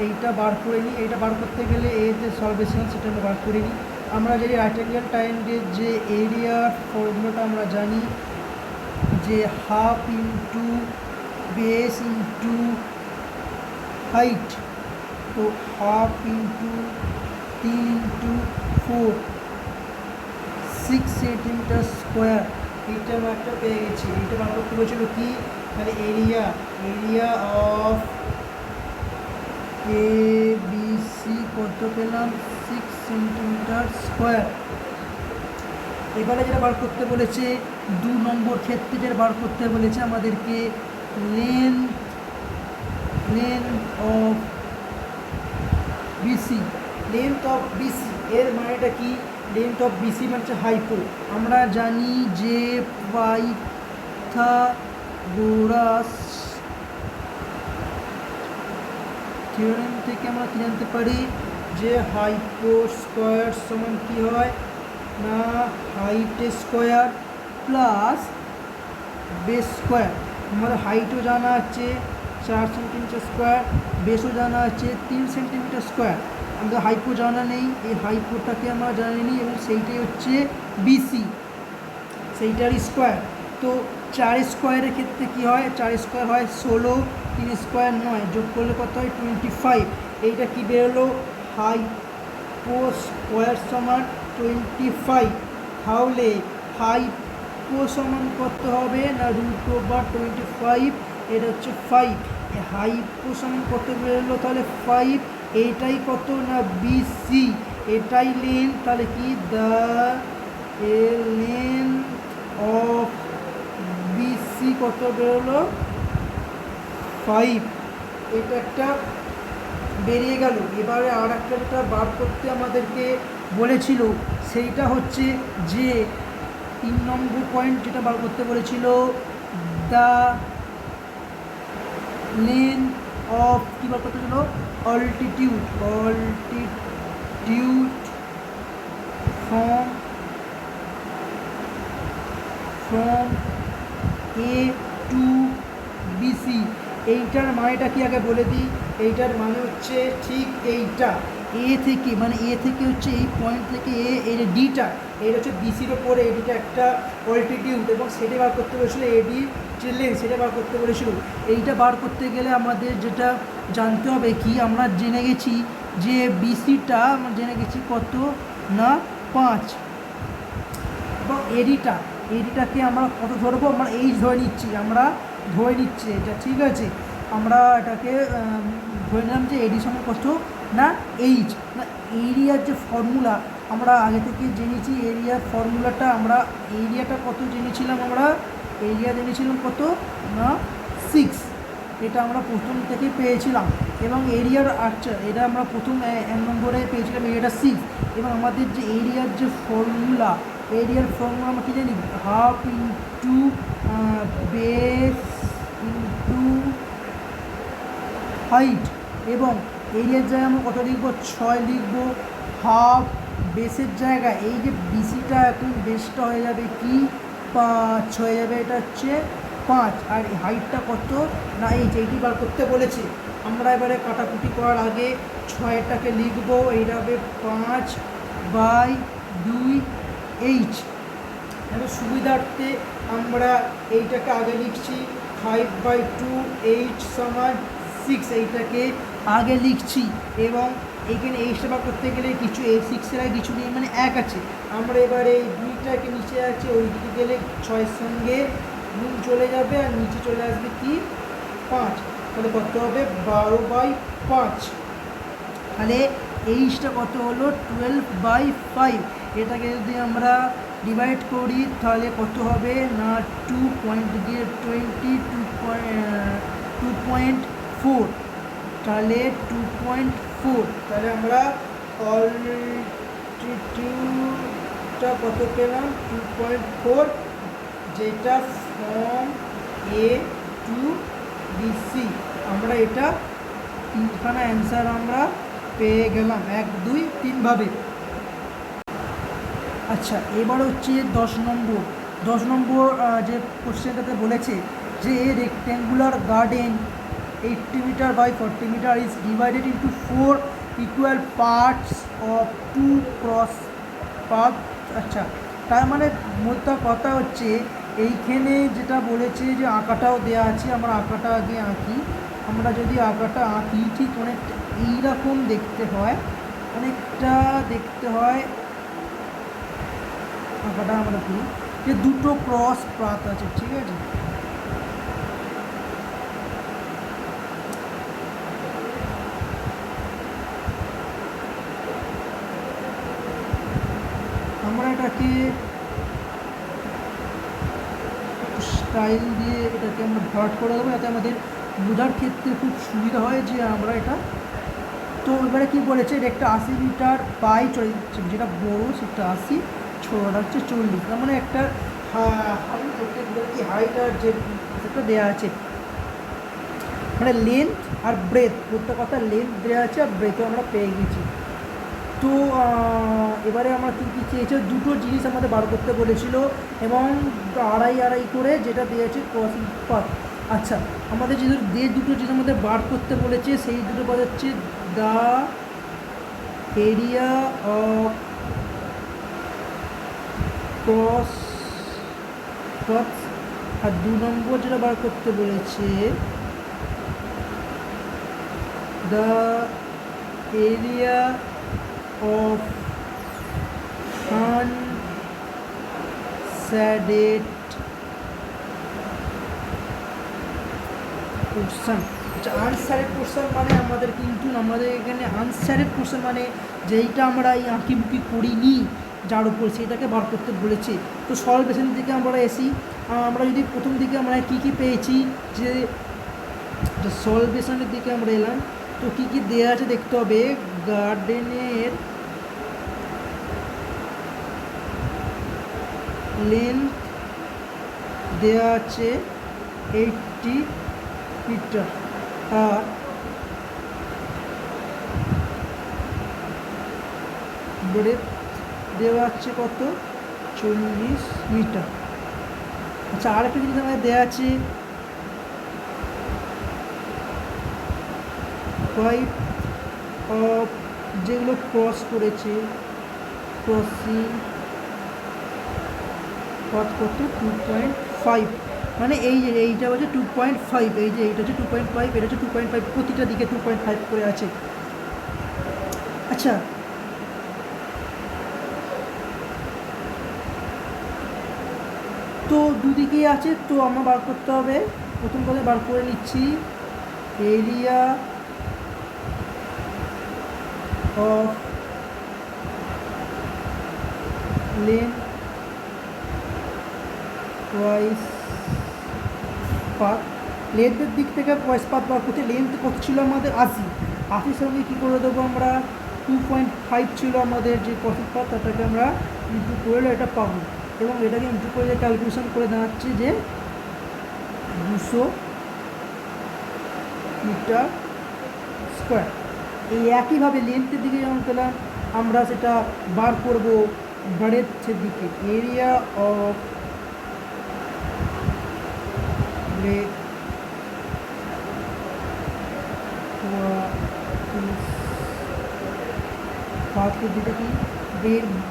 এইটা বার করে নিই। এইটা বার করতে গেলে এই যে সলভেশন সেটা আমরা বার করে নিই। আমরা যদি রাইট অ্যাঙ্গেল ট্রায়াঙ্গেলের যে এরিয়ার ফর্মুলাটা আমরা জানি যে half into base into height. তো half into 3 into 4 6 centimetre square, এইটা আমরা একটা পেয়ে গেছি। এইটা বার করতে বলছিল কি, তাহলে area of A B C কত পেলাম 6 সেন্টিমিটার স্কোয়ার। এবারে যেটা বার করতে বলেছে 2 নম্বর ক্ষেত্রে যেটা বার করতে বলেছে আমাদেরকে লেন্থ অফ বিসি, এর মানেটা কি, লেন্থ অফ বিসি মানে হচ্ছে হাইপো। আমরা জানি যে পাইথাগোরাস থিওরেম থেকে আমরা কি জানতে পারি যে হাইপো স্কোয়ার সমান কি হয় না height square plus base square. আমাদের হাইটও জানা আছে 4 সেন্টিমিটার স্কোয়ার, বেসও জানা আছে 3 সেন্টিমিটার স্কোয়ার। আমাদের হাইপো জানা নেই, এই হাইপোটাকে আমরা জানি নি, এবং সেইটাই হচ্ছে বিসি, সেইটার স্কোয়ার। তো 4 স্কোয়ারের ক্ষেত্রে কী হয়, 4 স্কোয়ার হয় 16, 3 স্কোয়ার 9, যোগ করলে কত হয় 25। এইটা কি বেরোলো, হাইপো স্কোয়ার সমান 25। তাহলে হাইপো সমান কত হবে না √25, এটা হচ্ছে 5। হাইপোসমান কত বেরোলো, তাহলে 5, এইটাই কত না বিসি, এটাই লেন্থ, তাহলে কি দ্য লেন্থ অফ বিসি কত বেরোলো 5, এটা একটা বেরিয়ে গেল। এবারে আর একটা বার করতে আমাদেরকে বলেছিল, সেইটা হচ্ছে যে 3 নম্বর পয়েন্ট যেটা বার করতে বলেছিল, দ্য লেন্থ অফ কী বার করতে ছিল, altitude from A to BC. এইটার মানেটা কি আগে বলে দিই, এইটার মানে হচ্ছে ঠিক এইটা, এ থেকে মানে এ থেকে হচ্ছে এই পয়েন্ট থেকে এই যে ডিটা, এটা হচ্ছে বিসির ওপরে এডিটা একটা অল্টিটিউড, এবং সেটা বার করতে বলেছিল এডি যে লেন্থ সেটা বার করতে বলেছিল। এইটা বার করতে গেলে আমাদের যেটা জানতে হবে কি, আমরা জেনে গেছি যে বিসিটা আমরা জেনে গেছি কত না 5, এবং এডিটাকে আমরা কত ধরবো, আমরা এইচ ধরে নিচ্ছি এটা, ঠিক আছে। আমরা এটাকে ধরে নিলাম যে এডি সমান কত না এইচ, না এরিয়ার যে ফর্মুলা আমরা আগে থেকে জেনেছি, এরিয়ার ফর্মুলাটা আমরা এরিয়াটা কত জেনেছিলাম, আমরা এরিয়া জেনেছিলাম কত না 6, এটা আমরা প্রথম থেকে পেয়েছিলাম, এবং এরিয়ার আচ্ছা এটা আমরা প্রথম 1 নম্বরে পেয়েছিলাম এরিয়াটা 6, এবং আমাদের যে এরিয়ার যে ফর্মুলা, আমরা কী জানি, half into base into height, এবং এরিয়ার জায়গায় আমরা কত লিখবো 6 লিখবো, হাফ বেসের জায়গায় এই যে বিসিটা এখন বেসটা হয়ে যাবে কি 5 হয়ে যাবে, এটা হচ্ছে 5, আর হাইটটা কত না এইটি বার করতে বলেছে। আমরা এবারে কাটাকুটি করার আগে 6টাকে লিখবো, এইটা হবে 5/2 এইচ। এবার সুবিধার্থে আমরা এইটাকে আগে লিখছি, 5/2 এইচ সমান 6, এইটাকে আগে লিখছি, এবং এইখানে এইচটা বার করতে গেলে কিছু 6-এর আগে কিছু নেই, মানে 1 আছে। আমরা এবারে এই 2টাকে নিচে আছে, ওই দিকে গেলে 6-এর সঙ্গে গুণ চলে যাবে, আর নিচে চলে আসবে কি 5, তাহলে কত হবে 12/5, তাহলে এইচটা কত হলো 12/5। এটাকে যদি আমরা ডিভাইড করি তাহলে কত হবে না 2.4, তাহলে 2.4, তাহলে আমরা অল্টিটিউডটা কত পেলাম 2.4, যেটা ফ্রম এ টু বিসি। আমরা এটা 3খানা অ্যান্সার আমরা পেয়ে গেলাম 1, 2, 3 ভাবে। আচ্ছা, এবার হচ্ছে 10 নম্বর যে কোশ্চেনটাতে বলেছে যে a rectangular garden 80 metre by 40 metre is divided into 4 equal parts of 2 cross path. আচ্ছা, তার মানে মোদ্দা কথা হচ্ছে এইখানে যেটা বলেছে যে আঁকাটাও দেওয়া আছে, আমরা আঁকাটা আগে আঁকি। আমরা যদি আঁকাটা আঁকি ঠিক অনেকটা এইরকম দেখতে হয়, আঁকাটা আমরা করি যে 2টো ক্রস পাথ আছে, ঠিক আছে। আমরা এটাকে স্টাইল দিয়ে এটাকে আমরা ভাট করে দেবো, যাতে আমাদের বোঝার ক্ষেত্রে খুব সুবিধা হয় যে আমরা এটা। তো এবারে কী বলেছে, এটা একটা 80 মিটার বাই 40, যেটা বড়ো সেটা 80, ছোটোটা হচ্ছে 40, তার মানে একটা হাইট আর যে সেটা দেওয়া আছে, মানে লেন্থ আর ব্রেথ, প্রত্যেক কথা লেন্থ দেওয়া আছে আর ব্রেথও আমরা পেয়ে গেছি। তো এবারে আমরা কী চেয়েছে, 2টো জিনিস আমাদের বার করতে বলেছিল, এবং 2.5 করে যেটা দিয়েছে ক্রসিং পাথ। আচ্ছা, আমাদের যে 2টো জিনিস আমাদের বার করতে বলেছে, সেই দুটো পদ হচ্ছে the area of cross path, আর 2 নম্বর যেটা বার করতে বলেছে the area of unshaded portion, আচ্ছা, আনসারেড পোর্শন মানে আমাদের এখানে আনসারেড পোর্শন মানে যেইটা আমরা এই আঁকিবুকি করিনি, যার উপর সেটাকে বার করতে বলেছে। তো সলভেশনের দিকে আমরা এসি, আমরা যদি প্রথম দিকে আমরা কী কী পেয়েছি, যে সলভেশনের দিকে আমরা এলাম, তো কী কী দেওয়া আছে দেখতে হবে। গার্ডেনের লেন্থ দেওয়া আছে 80 মিটার, আর ব্রেথ দেওয়া আছে কত, 40 মিটার। আচ্ছা, আর একটা জিনিস আমাদের দেওয়া আছে পাইপ অফ, যেগুলো ক্রস করেছে, ক্রসিং পথ কত, 2.5, মানে এইটা হচ্ছে 2.5, এইটা হচ্ছে 2.5, এটা হচ্ছে 2.5, প্রতিটা দিকে 2.5 করে আছে। আচ্ছা, তো দুদিকেই আছে, তো আমরা বার করতে হবে। প্রথম কথা বার করে নিচ্ছি area of lengthwise path. লেন্থের দিক থেকে ওয়াইজ পাথ বার করতে, লেন্থ কত ছিল আমাদের 80 সঙ্গে কী করে দেবো আমরা, 2.5 ছিল আমাদের যে প্রসেস পাথ, তাটাকে আমরা ইন্টু করলে এটা পাবো, এবং এটাকে ইন্টু করে ক্যালকুলেশন করে দাঁড়াচ্ছে যে 200 মিটার স্কোয়ার। এই একইভাবে লেন্থের দিকে যেমন পেলাম, আমরা সেটা বার করব ব্রেথের দিকে। এরিয়া অফ ব্রেথ পাথের দিকে কি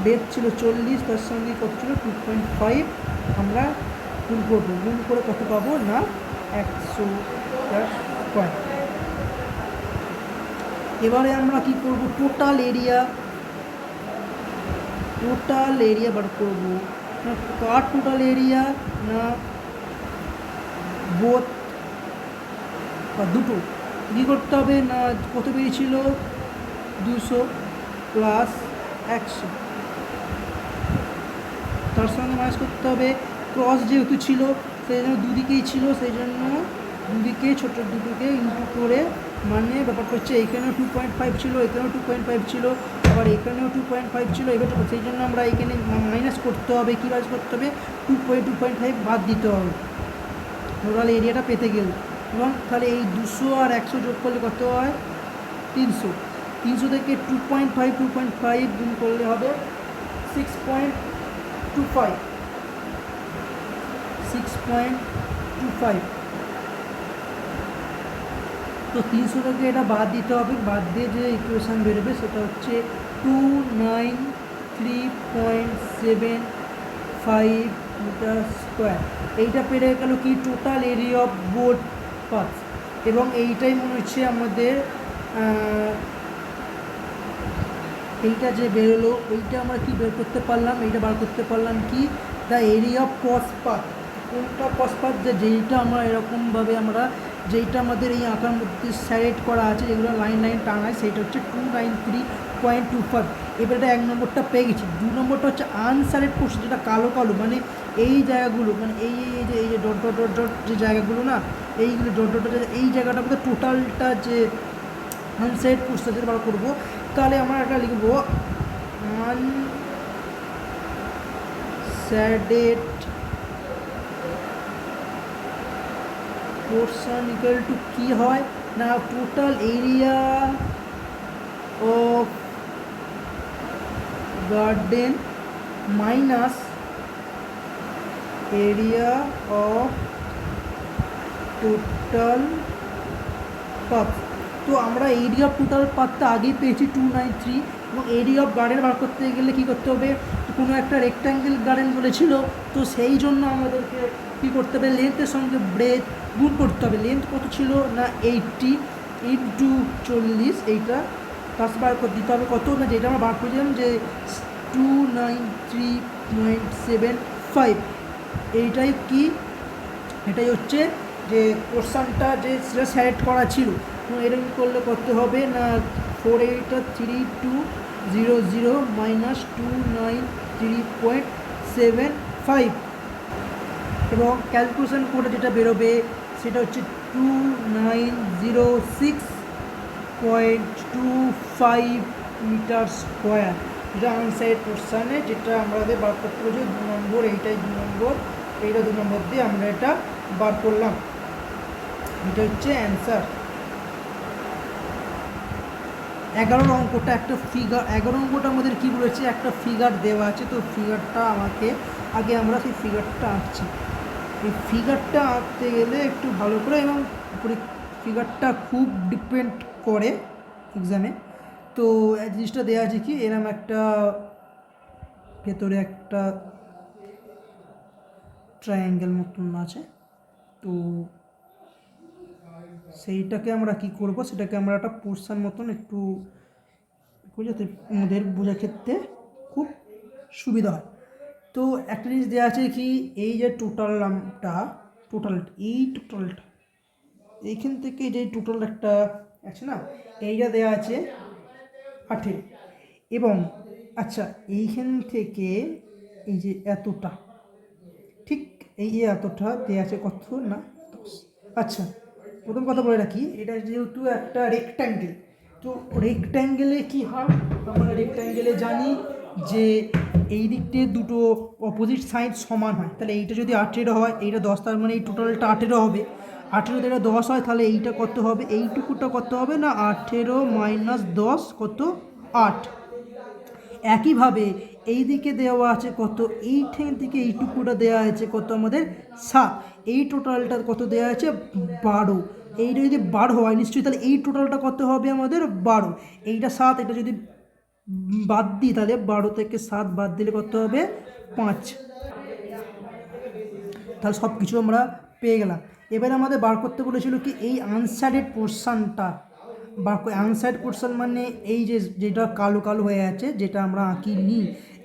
ব্রেথ ছিল 40, তার সঙ্গে কত ছিল 2.5, আমরা গুণ করবো, গুণ করে কত পাবো না 100 স্কোয়ার। এবারে আমরা কি করব, টোটাল এরিয়া বার করব, না কার টোটাল এরিয়া, না বোথ বা দুটো। কী করতে হবে না, কত বেরিয়েছিল 200 প্লাস 100, তার সঙ্গে মাইনাস করতে হবে ক্রস যেহেতু ছিল, সেই জন্য দুদিকেই ছিল, সেই জন্য দুদিকে ছোটো দুটোকে ইনটু করে, মানে ব্যাপারটা হচ্ছে এইখানেও 2.5 ছিল, এখানেও 2.5 ছিল, আবার এখানেও 2.5 ছিল, এবার সেই জন্য আমরা এখানে মাইনাস করতে হবে, কী মাইনাস করতে হবে, 2.5 বাদ দিতে হবে টোটাল এরিয়াটা পেতে গেলে। এবং তাহলে এই 200 আর 100 যোগ করলে কত হয়, 300। 300 থেকে 2.5 গুণ করলে হবে 6.25। তো 300 থেকে এটা বাদ দিতে হবে, বাদ দিয়ে যে ইকুয়েশান বেরোবে সেটা হচ্ছে 293.75 মিটার স্কোয়ার। এইটা পেরে গেল কি total area of both path, এবং এইটাই মনে হচ্ছে আমাদের এইটা যে বেরোলো, এইটা আমরা কি বের করতে পারলাম, এইটা বার করতে পারলাম কি, the area of cross path. কোনটা ক্রস পাথ, যেইটা আমরা এরকমভাবে আমরা যেইটা আমাদের এই আঁকার মধ্যে সাইড করা আছে, যেগুলো লাইন টানায়, সেইটা হচ্ছে 293.25। এবার এটা 1 নম্বরটা পেয়ে গেছি। 2 নম্বরটা হচ্ছে আনসাইডেড পোর্শন, যেটা কালো মানে এই জায়গাগুলো, মানে এই যে ডট ডট ডট ডট যে জায়গাগুলো না, এইগুলো ডট ডট এই জায়গাটার মধ্যে টোটালটা যে আনসাইড পোর্শন যেটা বার করবো, তাহলে আমরা এটা লিখবো আনসাইডেড পোর্শন ইকুয়াল টু কী হয় না, total area of garden minus area of total path. তো আমরা এরিয়া অফ টোটাল পাথটা আগেই পেয়েছি 293, এবং এরিয়া অফ গার্ডেন বার করতে গেলে কী করতে হবে, কোনো একটা রেক্ট্যাঙ্গেল গার্ডেন বলেছিল, তো সেই জন্য আমাদেরকে কী করতে হবে, লেন্থের সঙ্গে ব্রেথ গুণ করতে হবে। লেন্থ কত ছিল না 80 ইন্টু 40, এইটা প্লাস বার করে দিতে হবে কত না, যেটা আমরা বার করেছিলাম যে 293.75। এইটাই কি, এটাই হচ্ছে যে পোর্শনটা যে সেটা সিলেক্ট করা ছিল, তো এরকম করলে করতে হবে না 483200 মাইনাস 293.75 এবং ক্যালকুলেশন করে যেটা বেরোবে সেটা হচ্ছে 2906.25 মিটার স্কোয়ার, যেটা আনসাইড পোর্শানে যেটা আমাদের বার করতে হচ্ছে 2 নম্বর, এইটাই 2 নম্বর, এইটা 2 নম্বর দিয়ে আমরা এটা বার করলাম। এটা হচ্ছে অ্যান্সার। 11 অঙ্কটা একটা ফিগার, 11 অঙ্কটা আমাদের কী বলেছে, একটা ফিগার দেওয়া আছে, তো ফিগারটা আমাকে আগে আমরা সেই ফিগারটা আঁকছি। এই ফিগারটা আঁকতে গেলে একটু ভালো করে, এবং ফিগারটা খুব ডিপেন্ড করে এক্সামে। তো এই জিনিসটা দেওয়া আছে কি, এরম একটা ভেতরে একটা ট্রায়াঙ্গেল মতন আছে, তো সেইটাকে আমরা কি করব, সেটাকে আমরা একটা পোর্শন মতন একটু যাতে আমাদের বোঝার ক্ষেত্রে খুব সুবিধা হয়। তো একটা জিনিস দেওয়া আছে কি, এই যে টোটালটা এই টোটালটা এইখান থেকে যে টোটাল একটা আছে না, এইটা দেওয়া আছে 18, এবং আচ্ছা এইখান থেকে এই যে এতটা, ঠিক এই যে এতটা দেওয়া আছে কত না 10। আচ্ছা প্রথম কথা বলে রাখি, এটা যেহেতু একটা রেক্ট্যাঙ্গেল, তো রেক্ট্যাঙ্গেলে কি হয়, আমরা রেক্ট্যাঙ্গেলে জানি যে এই দিকতে দুটো অপোজিট সাইড সমান হয়, তাহলে এইটা যদি 18 হয়, এইটা 10, তার মানে এই টোটালটা 18 হবে। 18 থেকে 10 হয়, তাহলে এইটা কত হবে, এইটুকুটা কত হবে না 18 মাইনাস 10 কত 8। একইভাবে এই দিকে দেওয়া আছে কত, এইখান থেকে এইটুকুটা দেওয়া আছে কত আমাদের 7, এই টোটালটা কত দেওয়া আছে 12। এইটা যদি 12 হয় নিশ্চয়ই, তাহলে এই টোটালটা কত হবে আমাদের 12, এইটা 7, এটা যদি বাদ দিই তাহলে 12 থেকে 7 বাদ দিলে কত হবে 5। তাহলে সব কিছু আমরা পেয়ে গেলাম। এবারে আমাদের বার করতে বলেছিল কি, এই আনসাইডেড পোর্শনটা আনসাইড পোর্শন মানে এই যে যেটা কালো কালো হয়ে আছে, যেটা আমরা আঁকিনি,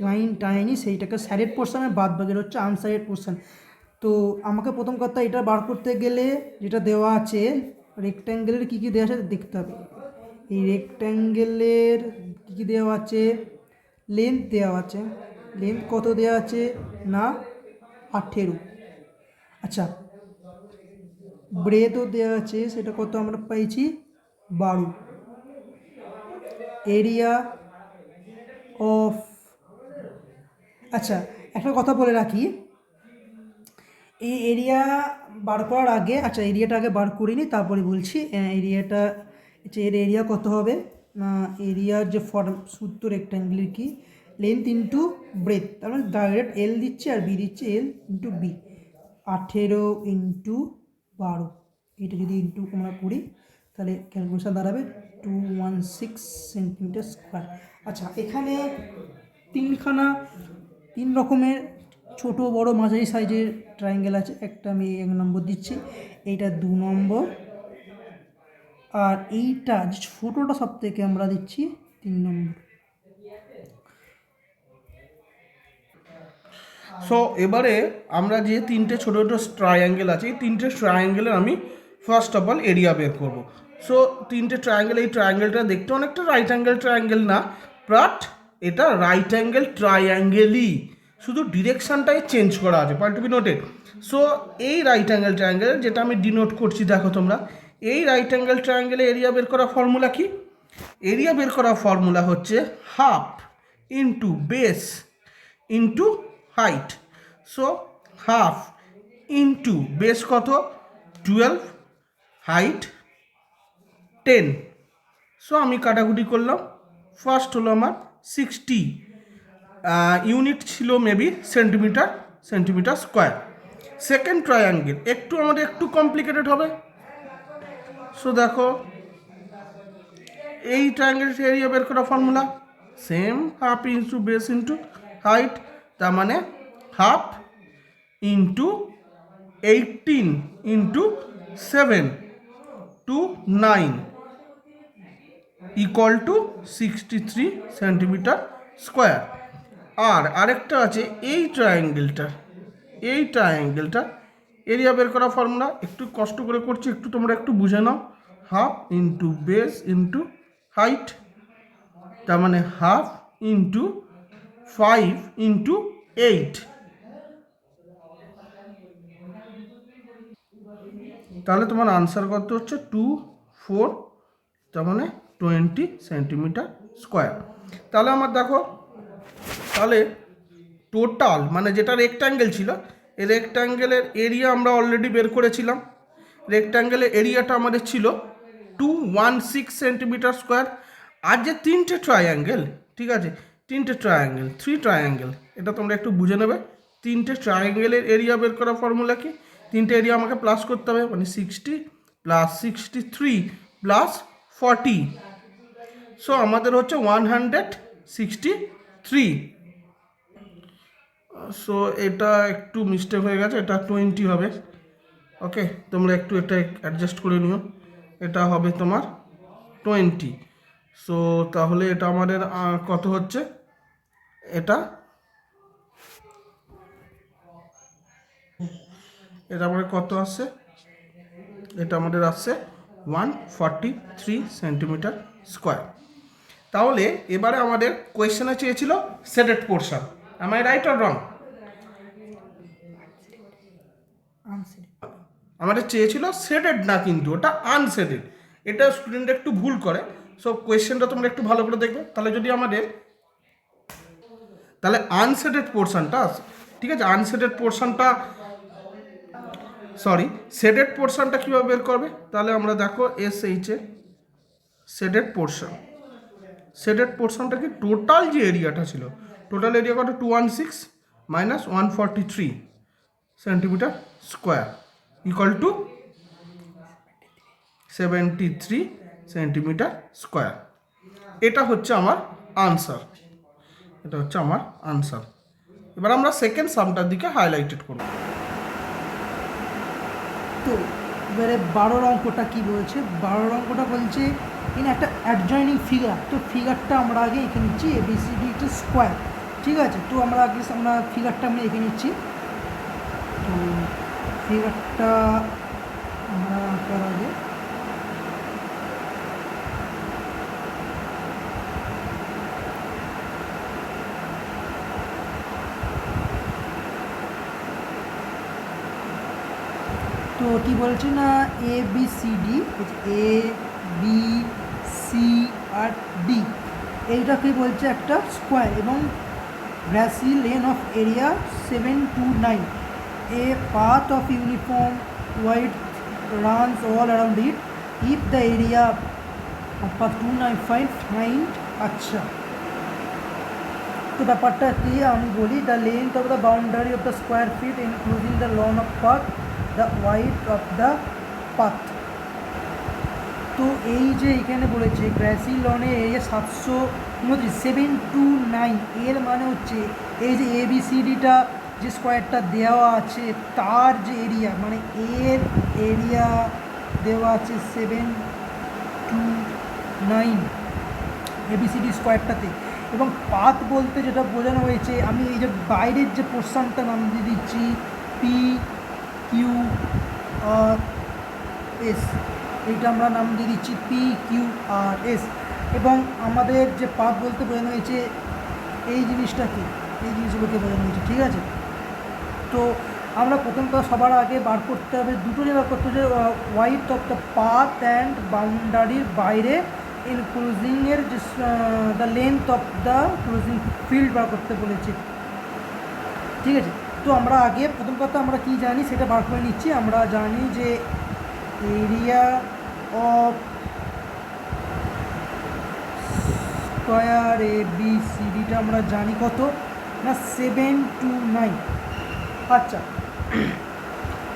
লাইন টাইনি, সেইটাকে সাইডেড পোর্শনের বাদ বাকি হচ্ছে আনসাইডেড পোর্শন। তো আমাকে প্রথম কথা এটা বার করতে গেলে যেটা দেওয়া আছে রেক্ট্যাঙ্গেলের কী কী দেওয়া আছে দেখতে হবে। এই রেক্ট্যাঙ্গেলের কী কী দেওয়া আছে, লেন্থ দেওয়া আছে, লেন্থ কত দেওয়া আছে না 18। আচ্ছা ব্রেথও দেওয়া আছে, সেটা কত আমরা পাইছি 12। এরিয়া অফ, আচ্ছা একটা কথা বলে রাখি, এই এরিয়া বার করার আগে, আচ্ছা এরিয়াটা আগে বার করিনি তারপরে বলছি। এরিয়াটা এর এরিয়া কত হবে না, এরিয়ার যে ফর্ম সূত্র রেক্ট্যাঙ্গেলের কি, লেন্থ ইন্টু ব্রেথ, তার মানে ডাইরেক্ট এল দিচ্ছে আর বি দিচ্ছে, এল ইন্টু বি, 18 ইন্টু 12, এটা যদি ইন্টু আমরা করি তাহলে ক্যালকুলেশন দাঁড়াবে 216 সেন্টিমিটার স্কোয়ার। আচ্ছা এখানে তিন রকমের ছোট বড় মাঝারি সাইজের ট্রায়াঙ্গেল আছে, একটা আমি 1 নম্বর দিচ্ছি, এইটা 2 নম্বর, আর এইটা যে ছোটোটা সব থেকে আমরা দিচ্ছি 3 নম্বর। সো এবারে আমরা যে তিনটে ছোটো ছোটো ট্রায়াঙ্গেল আছে, এই তিনটে ট্রায়াঙ্গেলের আমি ফার্স্ট অফ অল এরিয়া বের করব। সো তিনটে ট্রায়াঙ্গেল, এই ট্রায়াঙ্গেলটা দেখতে অনেকটা রাইট অ্যাঙ্গেল ট্রায়াঙ্গেল না, বাট এটা রাইট অ্যাঙ্গেল ট্রায়াঙ্গেলই, শুধু ডিরেকশানটাই চেঞ্জ করা আছে, point to be noted. So এই রাইট অ্যাঙ্গেল ট্রায়াঙ্গেল যেটা আমি ডিনোট করছি দেখো তোমরা, এই রাইট অ্যাঙ্গেল ট্রায়াঙ্গেলে এরিয়া বের করার ফর্মুলা কি, এরিয়া বের করার ফর্মুলা হচ্ছে half into base into height. So half into base কত 12, হাইট 10। সো আমি কাটাকুটি করলাম, ফার্স্ট হলো আমার 60, ইউনিট ছিল maybe centimetre square. Second triangle আমাদের একটু কমপ্লিকেটেড হবে। সো দেখো এই ট্রায়াঙ্গেল এরিয়া বের করা formula same, half into base into height, তার মানে half into 18 into 7 to 9 equal to 63 centimetre square. আর আরেকটা আছে এই ট্রায়াঙ্গেলটা এরিয়া বের করা ফর্মুলা একটু কষ্ট করে করছি, একটু তোমরা একটু বুঝে নাও। Half into base into height, তার মানে হাফ ইন্টু 5 ইন্টু 8, তাহলে তোমার আনসার কত হচ্ছে 2, 4, তার মানে 20 সেন্টিমিটার স্কোয়ার। তাহলে আমার দেখো, তাহলে টোটাল মানে যেটা রেক্ট্যাঙ্গেল ছিল, এই রেক্ট্যাঙ্গেলের এরিয়া আমরা অলরেডি বের করেছিলাম। রেক্ট্যাঙ্গেলের এরিয়াটা আমাদের ছিল 216 সেন্টিমিটার স্কোয়ার। আর যে তিনটে ট্রায়াঙ্গেল, ঠিক আছে, তিনটে ট্রায়াঙ্গেল, 3 ট্রায়াঙ্গেল, এটা তোমরা একটু বুঝে নেবে। তিনটে ট্রায়াঙ্গেলের এরিয়া বের করার ফর্মুলা কি, তিনটে এরিয়া আমাকে প্লাস করতে হবে, মানে 60 প্লাস 63 প্লাস 40, সো আমাদের হচ্ছে 163। সো এটা একটু মিস্টেক হয়ে গেছে, এটা 20 হবে। ওকে, তোমরা একটু এটা অ্যাডজাস্ট করে নিও, এটা হবে তোমার 20। সো তাহলে এটা আমাদের কত হচ্ছে, এটা আমাদের কত আসছে, এটা আমাদের আসছে 143 সেন্টিমিটার স্কোয়ার। তাহলে এবারে আমাদের কোয়েশ্চেনে চেয়েছিল shaded portion, am I right or wrong? আমাদের চেয়েছিল শেডেড না, কিন্তু ওটা আনশেডেড, এটা স্টুডেন্ট একটু ভুল করে। সো কোয়েশ্চেনটা তোমরা একটু ভালো করে দেখবে, তাহলে যদি আমাদের তাহলে আনশেডেড পোর্শনটা, ঠিক আছে, আনশেডেড পোর্শনটা, সরি, শেডেড পোর্শনটা কীভাবে বের করবে, তাহলে আমরা দেখো SH এ শেডেড পোর্শন, শেডেড পোর্শনটা কি, টোটাল যে এরিয়াটা ছিল, টোটাল এরিয়া কত, 216 minus 143 centimetre square equal two 73 centimetre square. এটা হচ্ছে আমার আনসার, এটা হচ্ছে আমার আনসার। এবার আমরা সেকেন্ড সামটার দিকে হাইলাইটেড করব। তো এবারে 12 অঙ্কটা কি বলছে, 12 অঙ্কটা বলছে ইন একটা অ্যাডজয়নিং ফিগার। তো ফিগারটা আমরা আগে এঁকে নিচ্ছি, ABCD একটা স্কোয়ার, ঠিক আছে। তো আমরা আগে ফিগারটা আমরা এঁকে নিচ্ছি। তো ফিগারটা আমরা আঁকার আগে তো কি বলছে না, ABCD, ABC আর D, এইটাকে বলছে একটা স্কোয়ার এবং grassy lane of area 729, a path of uniform width runs all around it if the area of path 295 find, আচ্ছা। তো ব্যাপারটা কি আমি বলি, the length of the boundary of the square feet including the lawn of path, the wide of the path. তো এই যে এখানে বলেছে গ্রাসি লনে এরিয়া 729, এর মানে হচ্ছে এই যে ABCDটা যে স্কোয়ারটা দেওয়া আছে তার যে এরিয়া, মানে এর এরিয়া দেওয়া আছে 729 ABCD স্কোয়ারটাতে, এবং পাথ বলতে যেটা বোঝানো হয়েছে, আমি এই যে বাইরের যে পোর্শনটা নাম দিয়ে দিচ্ছি PQRS, এইটা আমরা নাম দিয়ে দিচ্ছি PQRS, এবং আমাদের যে পাথ বলতে বোঝানো হয়েছে এই জিনিসটাকে, এই জিনিসগুলোকে বোঝানো হয়েছে, ঠিক আছে। তো আমরা প্রথম কথা সবার আগে বার করতে হবে, দুটো নিয়ে বার করতে হবে, wide of the path and বাউন্ডারির বাইরে ইনক্লুজিংয়ের যে the length of the closing field বার করতে বলেছে, ঠিক আছে। তো আমরা আগে প্রথম কথা আমরা কি জানি সেটা বার করে নিচ্ছি। আমরা জানি যে এরিয়া অফ স্কোয়ার ABCDটা আমরা জানি কত না, 729। আচ্ছা,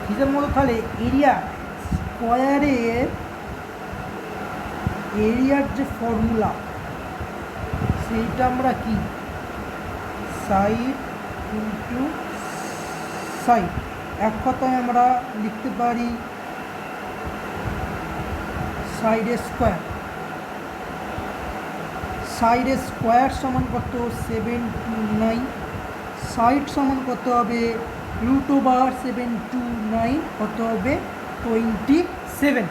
হিসাব মতো তাহলে এরিয়া স্কোয়ারের এরিয়ার যে ফর্মুলা সেইটা আমরা কি, সাইড ইন্টু সাইড, এক কথায় আমরা লিখতে পারি সাইডের স্কোয়ার। সাইডের স্কোয়ার সমান কত, 729, সাইড সমান কত হবে √729 কত হবে 27।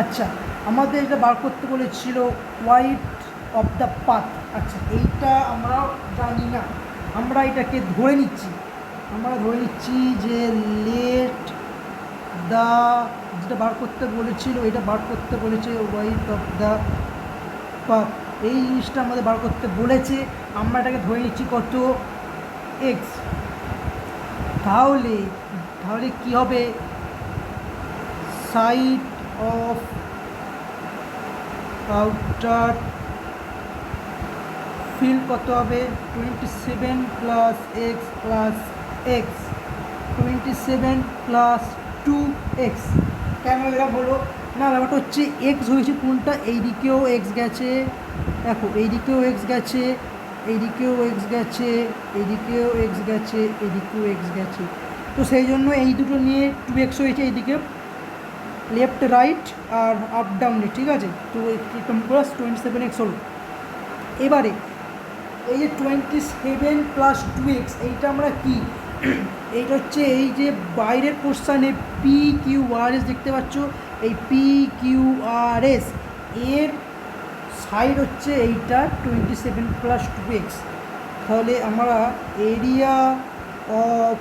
আচ্ছা, আমাদের এটা বার করতে বলেছিল ওয়াইড অফ দ্য পাথ। আচ্ছা, এইটা আমরা জানি না, আমরা এটাকে ধরে নিচ্ছি যে লেট দ্য, যেটা বার করতে বলেছিল এটা বার করতে বলেছে ওয়াইড অফ দ্য পাথ, এই জিনিসটা আমাদের বার করতে বলেছে, আমরা এটাকে ধরে নিচ্ছি কত এক্স। তাহলে কি হবে, সাইড অফ আউটার ফিল্ড কত হবে 27 plus x plus x, 27 plus 2x। কেন এরা হলো না, ব্যাপারটা হচ্ছে এক্স হয়েছে কোনটা, এই দিকেও এক্স গেছে, দেখো এই দিকেও এক্স গেছে, এইদিকেও এক্স গেছে, এইদিকেও এক্স গেছে, এইদিকেও এক্স গেছে, তো সেই জন্য এই দুটো নিয়ে 2x হয়েছে এইদিকে লেফট রাইট আর আপ ডাউনে, ঠিক আছে। তো প্লাস 27x হলো। এবারে এই যে 27 প্লাস 2x, এইটা আমরা কি, এইটা হচ্ছে এই যে বাইরের পোর্শানে PQRS দেখতে পাচ্ছ, এই PQRS এর সাইড হচ্ছে এইটা 27 প্লাস 2x। তাহলে আমরা এরিয়া অফ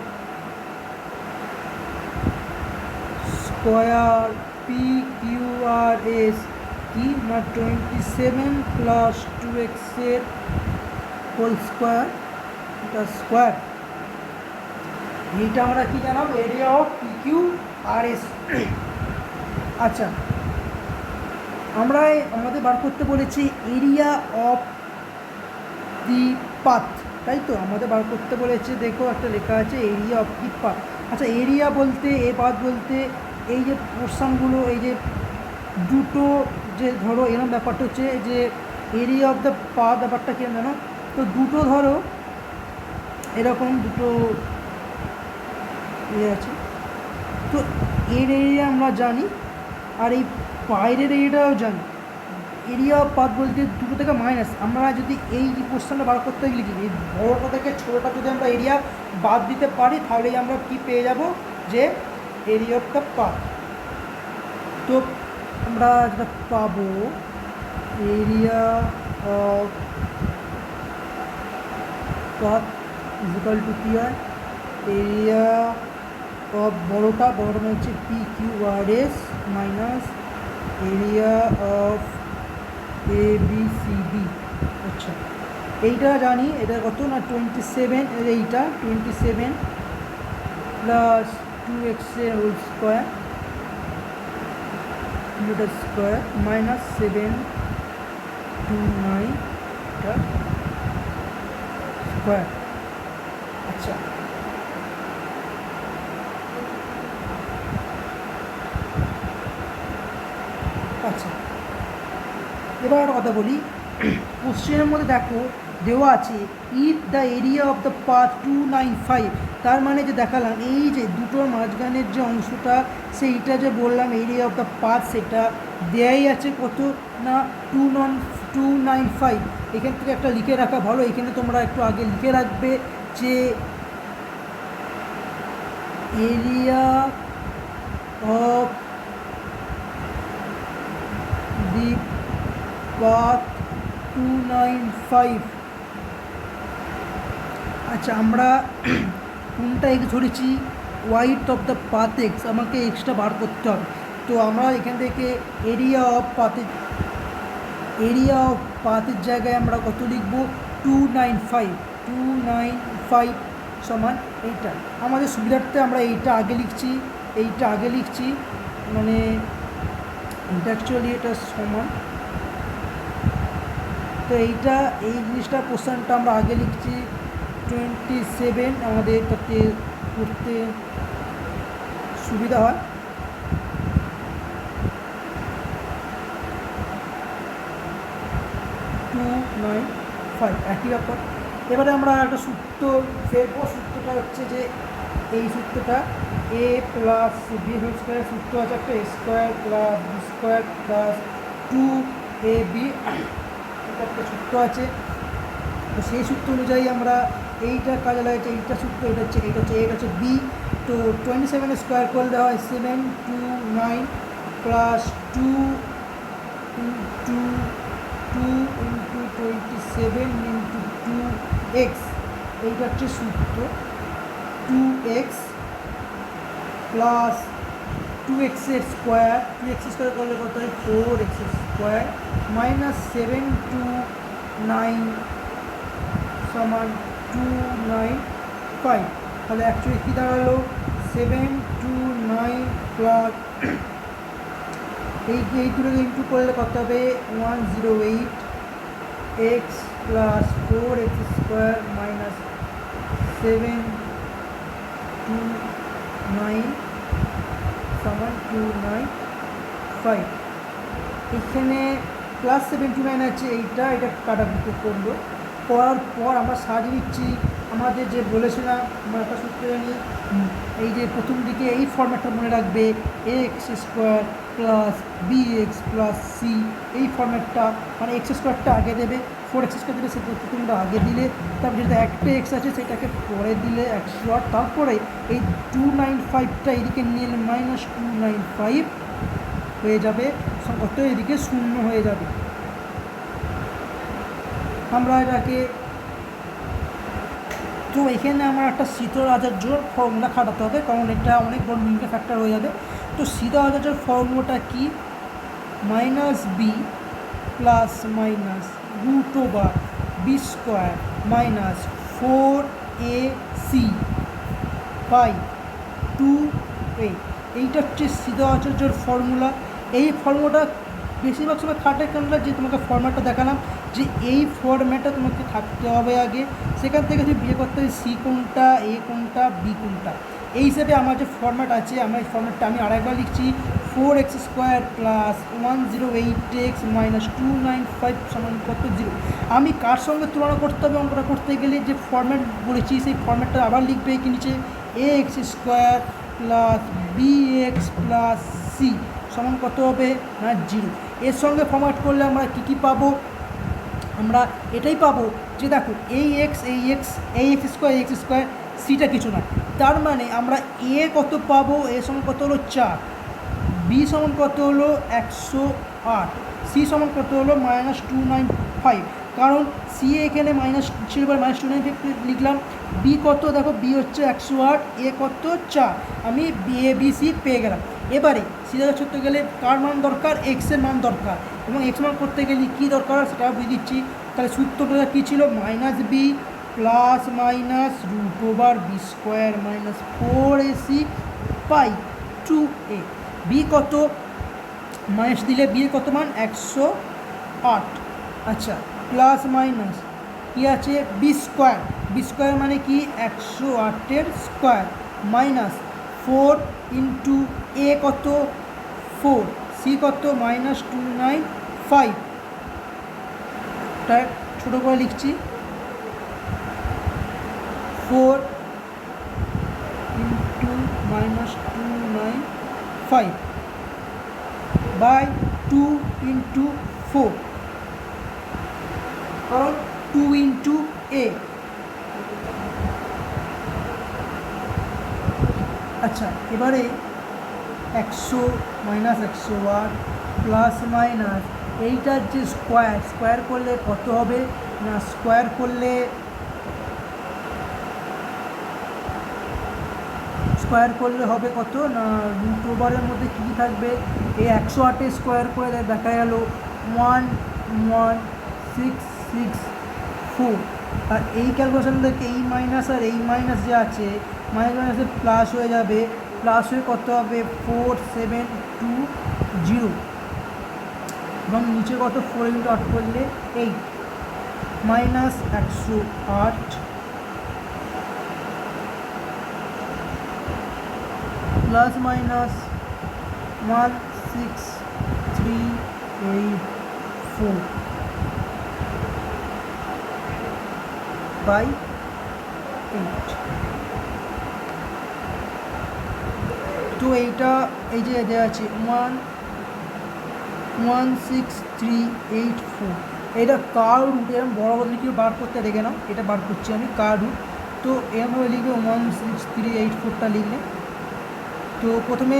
স্কোয়ার PQRS কি না 27 প্লাস 2x এর হোল স্কোয়ার, এটা স্কোয়ার, এইটা আমরা কি জানাবো এরিয়া অফ PQRS। আচ্ছা, আমাদের বার করতে বলেছি এরিয়া অফ দি পাথ, তাই তো আমাদের বার করতে বলেছে, দেখো একটা লেখা আছে এরিয়া অফ দি পাথ। আচ্ছা, এরিয়া বলতে পাথ বলতে এই যে পোর্শনগুলো, এই যে দুটো, যে ধরো এরকম ব্যাপারটা হচ্ছে যে এরিয়া অফ দ্য পাথ ব্যাপারটা কেন জানো, তো দুটো ধরো এরকম দুটো আছে, তো এর এরিয়া আমরা জানি আর এই বাইরের এরিয়াটাও জানি। এরিয়া অফ পাথ বলতে দুটো থেকে মাইনাস, আমরা যদি এই কোশ্চেনটা বার করতে গেলে কি এই বড়টা থেকে ছোটোটা যদি আমরা এরিয়া বাদ দিতে পারি, তাহলেই আমরা কি পেয়ে যাব যে এরিয়া অফ দ্য পাথ। তো আমরা যেটা পাবো area of path equal to কি হয়, এরিয়া অফ বড়টা মানে হচ্ছে PQRS minus area of ABCD। আচ্ছা, এইটা জানি, এটা কত না 27, এইটা 27 প্লাস 2x এর whole square metre square minus 729 square. আচ্ছা, আচ্ছা, এবার একটা কথা বলি, কোশ্চেনের মধ্যে দেখো দেওয়া আছে if the area of the path 295, তার মানে যে দেখালাম এই যে দুটোর মাঝখানের যে অংশটা, সেইটা যে বললাম এরিয়া অফ দ্য পাথ, সেটা দেয়াই আছে কত না 295। এখান থেকে একটা লিখে রাখা ভালো, এখানে তোমরা একটু আগে লিখে রাখবে যে এরিয়া অফ দি পাথ 295। আচ্ছা, আমরা কোনটা এক্স ধরেছি, wide of the path x, আমাকে এক্সটা বার করতে হবে। তো আমরা এখান থেকে এরিয়া অফ পাথের জায়গায় আমরা কত লিখব 295 সমান এইটা। আমাদের সুবিধার্থে আমরা এইটা আগে লিখছি, মানে এটা অ্যাকচুয়ালি এটা সমান, তো এই জিনিসটা কোশ্চেনটা আমরা আগে লিখছি 27, আমাদের তাতে করতে সুবিধা হয়। একই ব্যাপার। এবারে আমরা একটা সূত্র ফেলবো, সূত্রটা হচ্ছে যে এই সূত্রটা a plus b whole square, সূত্র আছে একটা a square plus b square plus 2ab, এটা একটা সূত্র আছে। তো সেই সূত্র অনুযায়ী আমরা এইটা কাজে লাগছে, এইটা সূত্র, এইটা হচ্ছে বি। তো 27 স্কোয়ার করলে হয় 729 প্লাস 2 ইন্টু 27 ইন্টু 2x, এইটা হচ্ছে সূত্র। 2x প্লাস 2x এর স্কোয়ার, 2x স্কোয়ার করলে কত হয় 4x স্কোয়ার মাইনাস 729 সমান 295। তাহলে অ্যাকচুয়ালি কী দাঁড়ালো 729 প্লাস এই দুটোকে ইন্টু করলে কত হবে 108 x plus 4x square minus 729 সমান 295। এখানে প্লাস 729 আছে, এটা কাটাকুটি করলো, করার পর আমরা সাজিয়ে নিচ্ছি আমাদের যে বলেছিলাম আমরা একটা সূত্র জানি, এই যে প্রথম দিকে এই ফর্ম্যাটটা মনে রাখবে x square plus b x plus c, এই ফর্ম্যাটটা মানে এক্স স্কোয়ারটা আগে দেবে, 4x স্কোয়ার দেবে, সেটা প্রথমটা আগে দিলে, তারপর যেটা একটা এক্স আছে সেটাকে পরে দিলে 108, তারপরে এই 295টা এদিকে নিয়ে এলে মাইনাস 295 হয়ে যাবে, কত এদিকে 0 হয়ে যাবে। আমরা এটাকে, তো এখানে আমার একটা শীতল আচার্যর ফর্মুলা খাটাতে হবে, কারণ এটা অনেক বড় মিনিমাম ফ্যাক্টর হয়ে যাবে। তো শীতল আচার্যর ফর্মুলাটা কি, minus b plus minus root over b square minus 4ac by 2a, এইটা হচ্ছে শীতল আচার্যর ফর্মুলা। এই ফর্মুলাটা বেশিরভাগ সময় খাটে কেন, যে তোমাকে ফর্ম্যাটটা দেখালাম যে এই ফর্ম্যাটটা তোমাকে থাকতে হবে আগে, সেখান থেকে তুমি বিয়ে করতে হবে সি কোনটা, এ কোনটা, বি কোনটা। এই হিসেবে আমার যে ফর্ম্যাট আছে, আমার এই ফর্ম্যাটটা আমি আরেকবার লিখছি, 4x square plus 108x minus 295 সমান কত 0। আমি কার সঙ্গে তুলনা করতে হবে অঙ্কটা করতে গেলে, যে ফর্ম্যাট বলেছি সেই ফর্ম্যাটটা আবার লিখবে কি নিচে, ax square plus bx plus c সমান কত হবে না 0। এর সঙ্গে ফরম্যাট করলে আমরা কী পাবো, আমরা এটাই পাবো যে দেখো এই এক্স স্কোয়ার সিটা কিছু না, তার মানে আমরা এ কত পাবো, এ সমান কত হলো 4, বি সমান কত হলো 108, সি সমান কত হলো মাইনাস 295, কারণ সি এখানে মাইনাস ছিল মাইনাস 295 লিখলাম। বি কত দেখো, বি হচ্ছে 108, এ কত 4, আমি বি সি পেয়ে গেলাম। এবারে সিধা করতে গেলে কার মান দরকার, এক্সের মান দরকার, এবং এক্স মান করতে গেলে কী দরকার সেটা বুঝে দিচ্ছি। তাহলে সূত্রটা কী ছিল, minus b plus minus root over b square minus 4ac by 2a। B কত, মাইনাস দিলে বি কত মান 108, আচ্ছা প্লাস মাইনাস কী আছে বি স্কোয়ার মানে কি 108-এর স্কোয়ার মাইনাস 4 ইন্টু এ কত 4, সি কত মাইনাস 295, তাই ছোটো করে লিখছি 4 ইন্টু মাইনাস 295 বাই 2 ইন্টু 4, কারণ 2 ইন্টু এ। আচ্ছা এবারে 100 মাইনাস 108 প্লাস মাইনাস এইটার যে স্কোয়ার করলে কত হবে না, স্কোয়ার করলে হবে কত না, রুট ওভারের মধ্যে কী থাকবে, এই 108-এর স্কোয়ার করে দেখা গেল 11664, আর এই ক্যালকুলেশন থেকে এই মাইনাস আর এই মাইনাস যে আছে মাইনাসে প্লাস হয়ে যাবে, প্লাস হয়ে কত হবে 4720, এবং নিচে কত 4 ইন্টু 8 করলে 8 মাইনাস 108 প্লাস মাইনাস 16384 বাই 8। তো এইটা এই যে দেওয়া আছে 16384, এটা কার রুট, এরকম বড় বড় কেউ বার করতে দেখে নাও, এটা বার করছি আমি কার রুট। তো এরমভাবে লিখবে 16384টা লিখলে। তো প্রথমে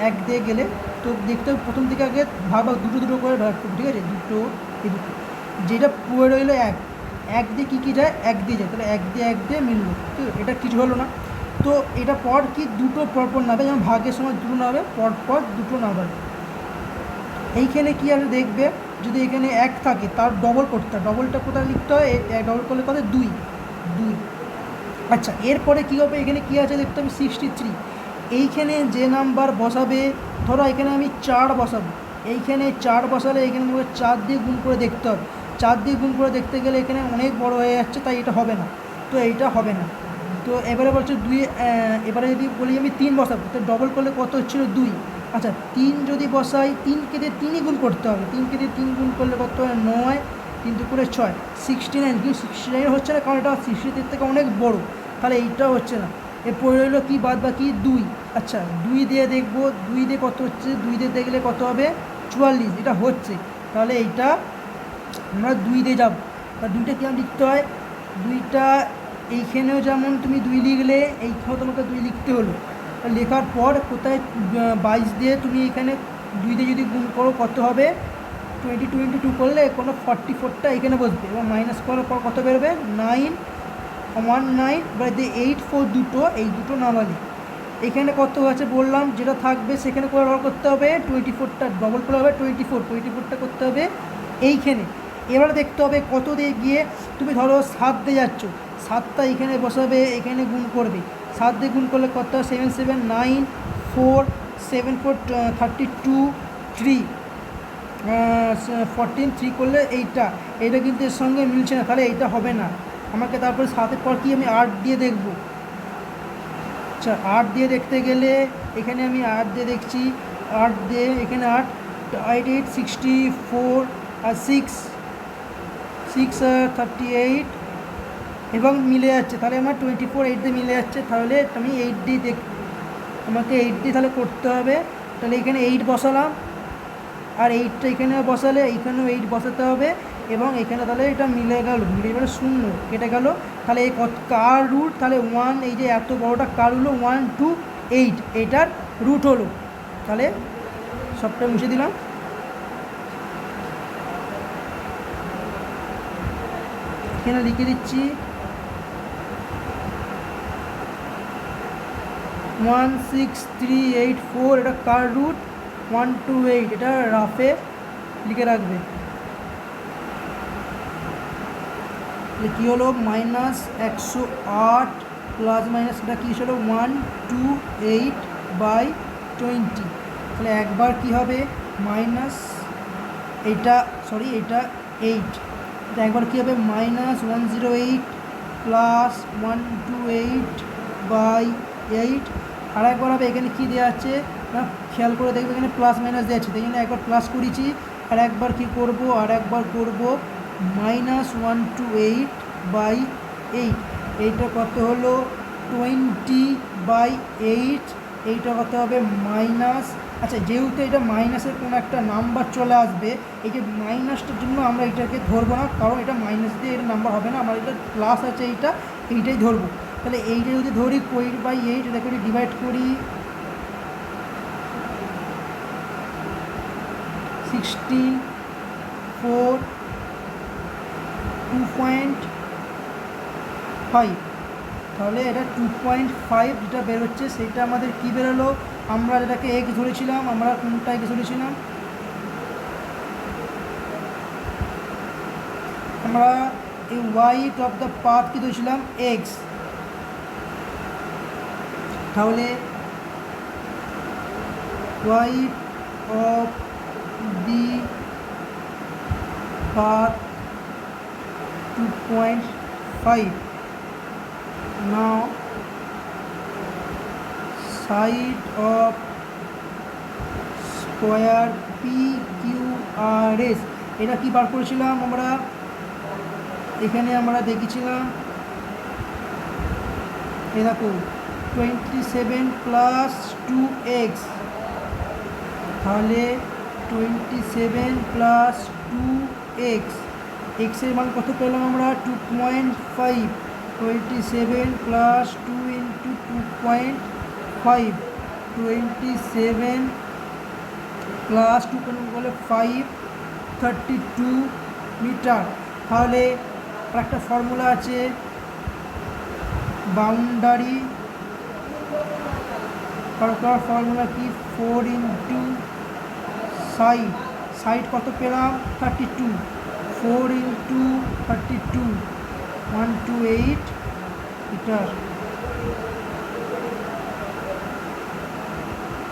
এক দিয়ে গেলে তো দেখতে হবে প্রথম দিকে আগে ভাগ দুটো দুটো করে ভাগ করবে, ঠিক আছে, দুটো এই দুটো যেটা পড়ে রইলো এক এক দিয়ে কী যায়, এক দিয়ে যায়, তাহলে এক দিয়ে মিললো, ঠিক আছে, এটা কিছু হলো না। তো এটা পর কি দুটো পরপর নাবে, যেমন ভাগের সময় দুটো নাবে, পরপর দুটো নাবে। এইখানে কি আর দেখবে, যদি এখানে এক থাকে তার ডবল করতে হয়, ডবলটা কোথায় লিখতে হয়, ডবল করলে কত, দুই। আচ্ছা, এরপরে কী হবে, এখানে কী আছে দেখতে হবে 63। এইখানে যে নাম্বার বসাবে, ধরো এখানে আমি 4 বসাবো, এইখানে 4 বসালে এখানে 4 দিয়ে গুণ করে দেখতে হবে, 4 দিয়ে গুণ করে দেখতে গেলে এখানে অনেক বড় হয়ে যাচ্ছে, তাই এটা হবে না, তো এইটা হবে না। তো এবারে বলছে এবারে যদি বলি আমি 3 বসাবো, তো ডবল করলে কত হচ্ছিলো 2। আচ্ছা, 3 যদি বসাই, 3কে দিয়ে 3ই গুণ করতে হবে, 3কে দিয়ে 3 গুণ করলে কত হয় 9, 3 দুগুণে 6, 69। কিন্তু 69 হচ্ছে না, কারণ এটা 63 থেকে অনেক বড়, তাহলে এইটাও হচ্ছে না। এরপরে রইলো কি বাদ বাকি 2। আচ্ছা, 2 দিয়ে দেখবো, 2 দিয়ে কত হচ্ছে, 2 দিয়ে দেখলে কত হবে 44, এটা হচ্ছে, তাহলে এইটা আমরা 2 দিয়ে যাব। তা 2টা কীভাবে লিখতে হয়, 2টা এইখানেও যেমন তুমি 2 লিখলে, এইখানেও তোমাকে 2 লিখতে হলো। লেখার পর কোথায় 22 দিয়ে তুমি এখানে 2 দিয়ে যদি গুণ করো কত হবে, 22 করলে কোনো 44টা এখানে বসবে, এবং মাইনাস করার পর কত বেরোবে 919 দিয়ে 84 দুটো, এই দুটো নামালি। এখানে কত আছে বললাম, যেটা থাকবে সেখানে করে ব্যবহার করতে হবে 24টা, ডবল করে হবে 24টা করতে হবে এইখানে। এবারে দেখতে হবে কত দিয়ে গিয়ে, তুমি ধরো 7 দিয়ে যাচ্ছ, 7টা এখানে বসাবে, এখানে গুণ করবে, 7 দিয়ে গুণ করলে কত, 7 7 9 4 7 4 32 3 14 3 করলে এইটা কিন্তু এর সঙ্গে মিলছে না, তাহলে এইটা হবে না। আমাকে তারপরে 7-এর পর কি আমি 8 দিয়ে দেখব। আচ্ছা, 8 দিয়ে দেখতে গেলে এখানে আমি 8 দিয়ে দেখছি, 8 দিয়ে এখানে 8 8 8 64 আর 6 আর 38 এবং মিলে যাচ্ছে, তাহলে আমার 24 8 দিয়ে মিলে যাচ্ছে, তাহলে আমি 8 দিয়ে আমাকে 8 দিয়ে তাহলে করতে হবে। তাহলে এখানে 8 বসালাম, আর 8টা এখানে বসালে এইখানেও 8 বসাতে হবে, এবং এখানে তাহলে এটা মিলে গেল, মিলে গেলে 0 কেটে গেল। তাহলে এই কার রুট, তাহলে 1, এই যে এত বড়টা কার হলো 1 2 8, এটার রুট হলো। তাহলে সবটা মুছে দিলাম। এখানে লিখে দিচ্ছি 16384, এটা কার রুট 128, এটা রাফে লিখে রাখবে। কী হলো, -108 প্লাস মাইনাস, এটা কী ছিল 128/20, তাহলে একবার কি হবে মাইনাস, এটা 8, এটা একবার কী হবে -108 প্লাস 128/8, আর একবার হবে এখানে কী দেওয়া আছে না, খেয়াল করে দেখবে এখানে প্লাস মাইনাস দেওয়া আছে, তাই জন্য একবার প্লাস করেছি, আর একবার কী করবো, আর একবার করবো -128/8, এইটা কত হলো 20/8, এইটা কত হবে মাইনাস। আচ্ছা, যেহেতু এটা মাইনাসের কোনো একটা নাম্বার চলে আসবে, এই যে মাইনাসটার জন্য আমরা এটাকে ধরবো না, কারণ এটা মাইনাস দিয়ে এটা নাম্বার হবে না, আমার এটা প্লাস আছে, এইটাই ধরবো। তাহলে এইটা যদি ধরি 20/8, এটাকে যদি ডিভাইড করি 16 4 2.5, তাহলে এটা 2.5 যেটা বেরোচ্ছে সেটা আমাদের কী বেরোলো, আমরা যেটাকে x ধরেছিলাম, আমরা কোনটা x ধরেছিলাম, আমরা এই ওয়াইট অফ দ্য পাথ কী ধরেছিলাম x, তাহলে width of the path 2.5, now side of square PQRS, এটা কি বার করেছিলাম আমরা, এখানে আমরা দেখেছিলাম, এই দেখো 27 প্লাস 2x, তাহলে 27 প্লাস 2x, এক্সের মান কত পেলাম আমরা 2.5, 27 প্লাস 2 ইন্টু 2.5, 27 প্লাস 2 বলে 5, 32 মিটার। তাহলে একটা ফর্মুলা আছে, বাউন্ডারি ফর্মুলা কি, 4 ইন্টু সাইড, সাইড কত পেলাম 32, 4 ইন্টু 32 128 মিটার।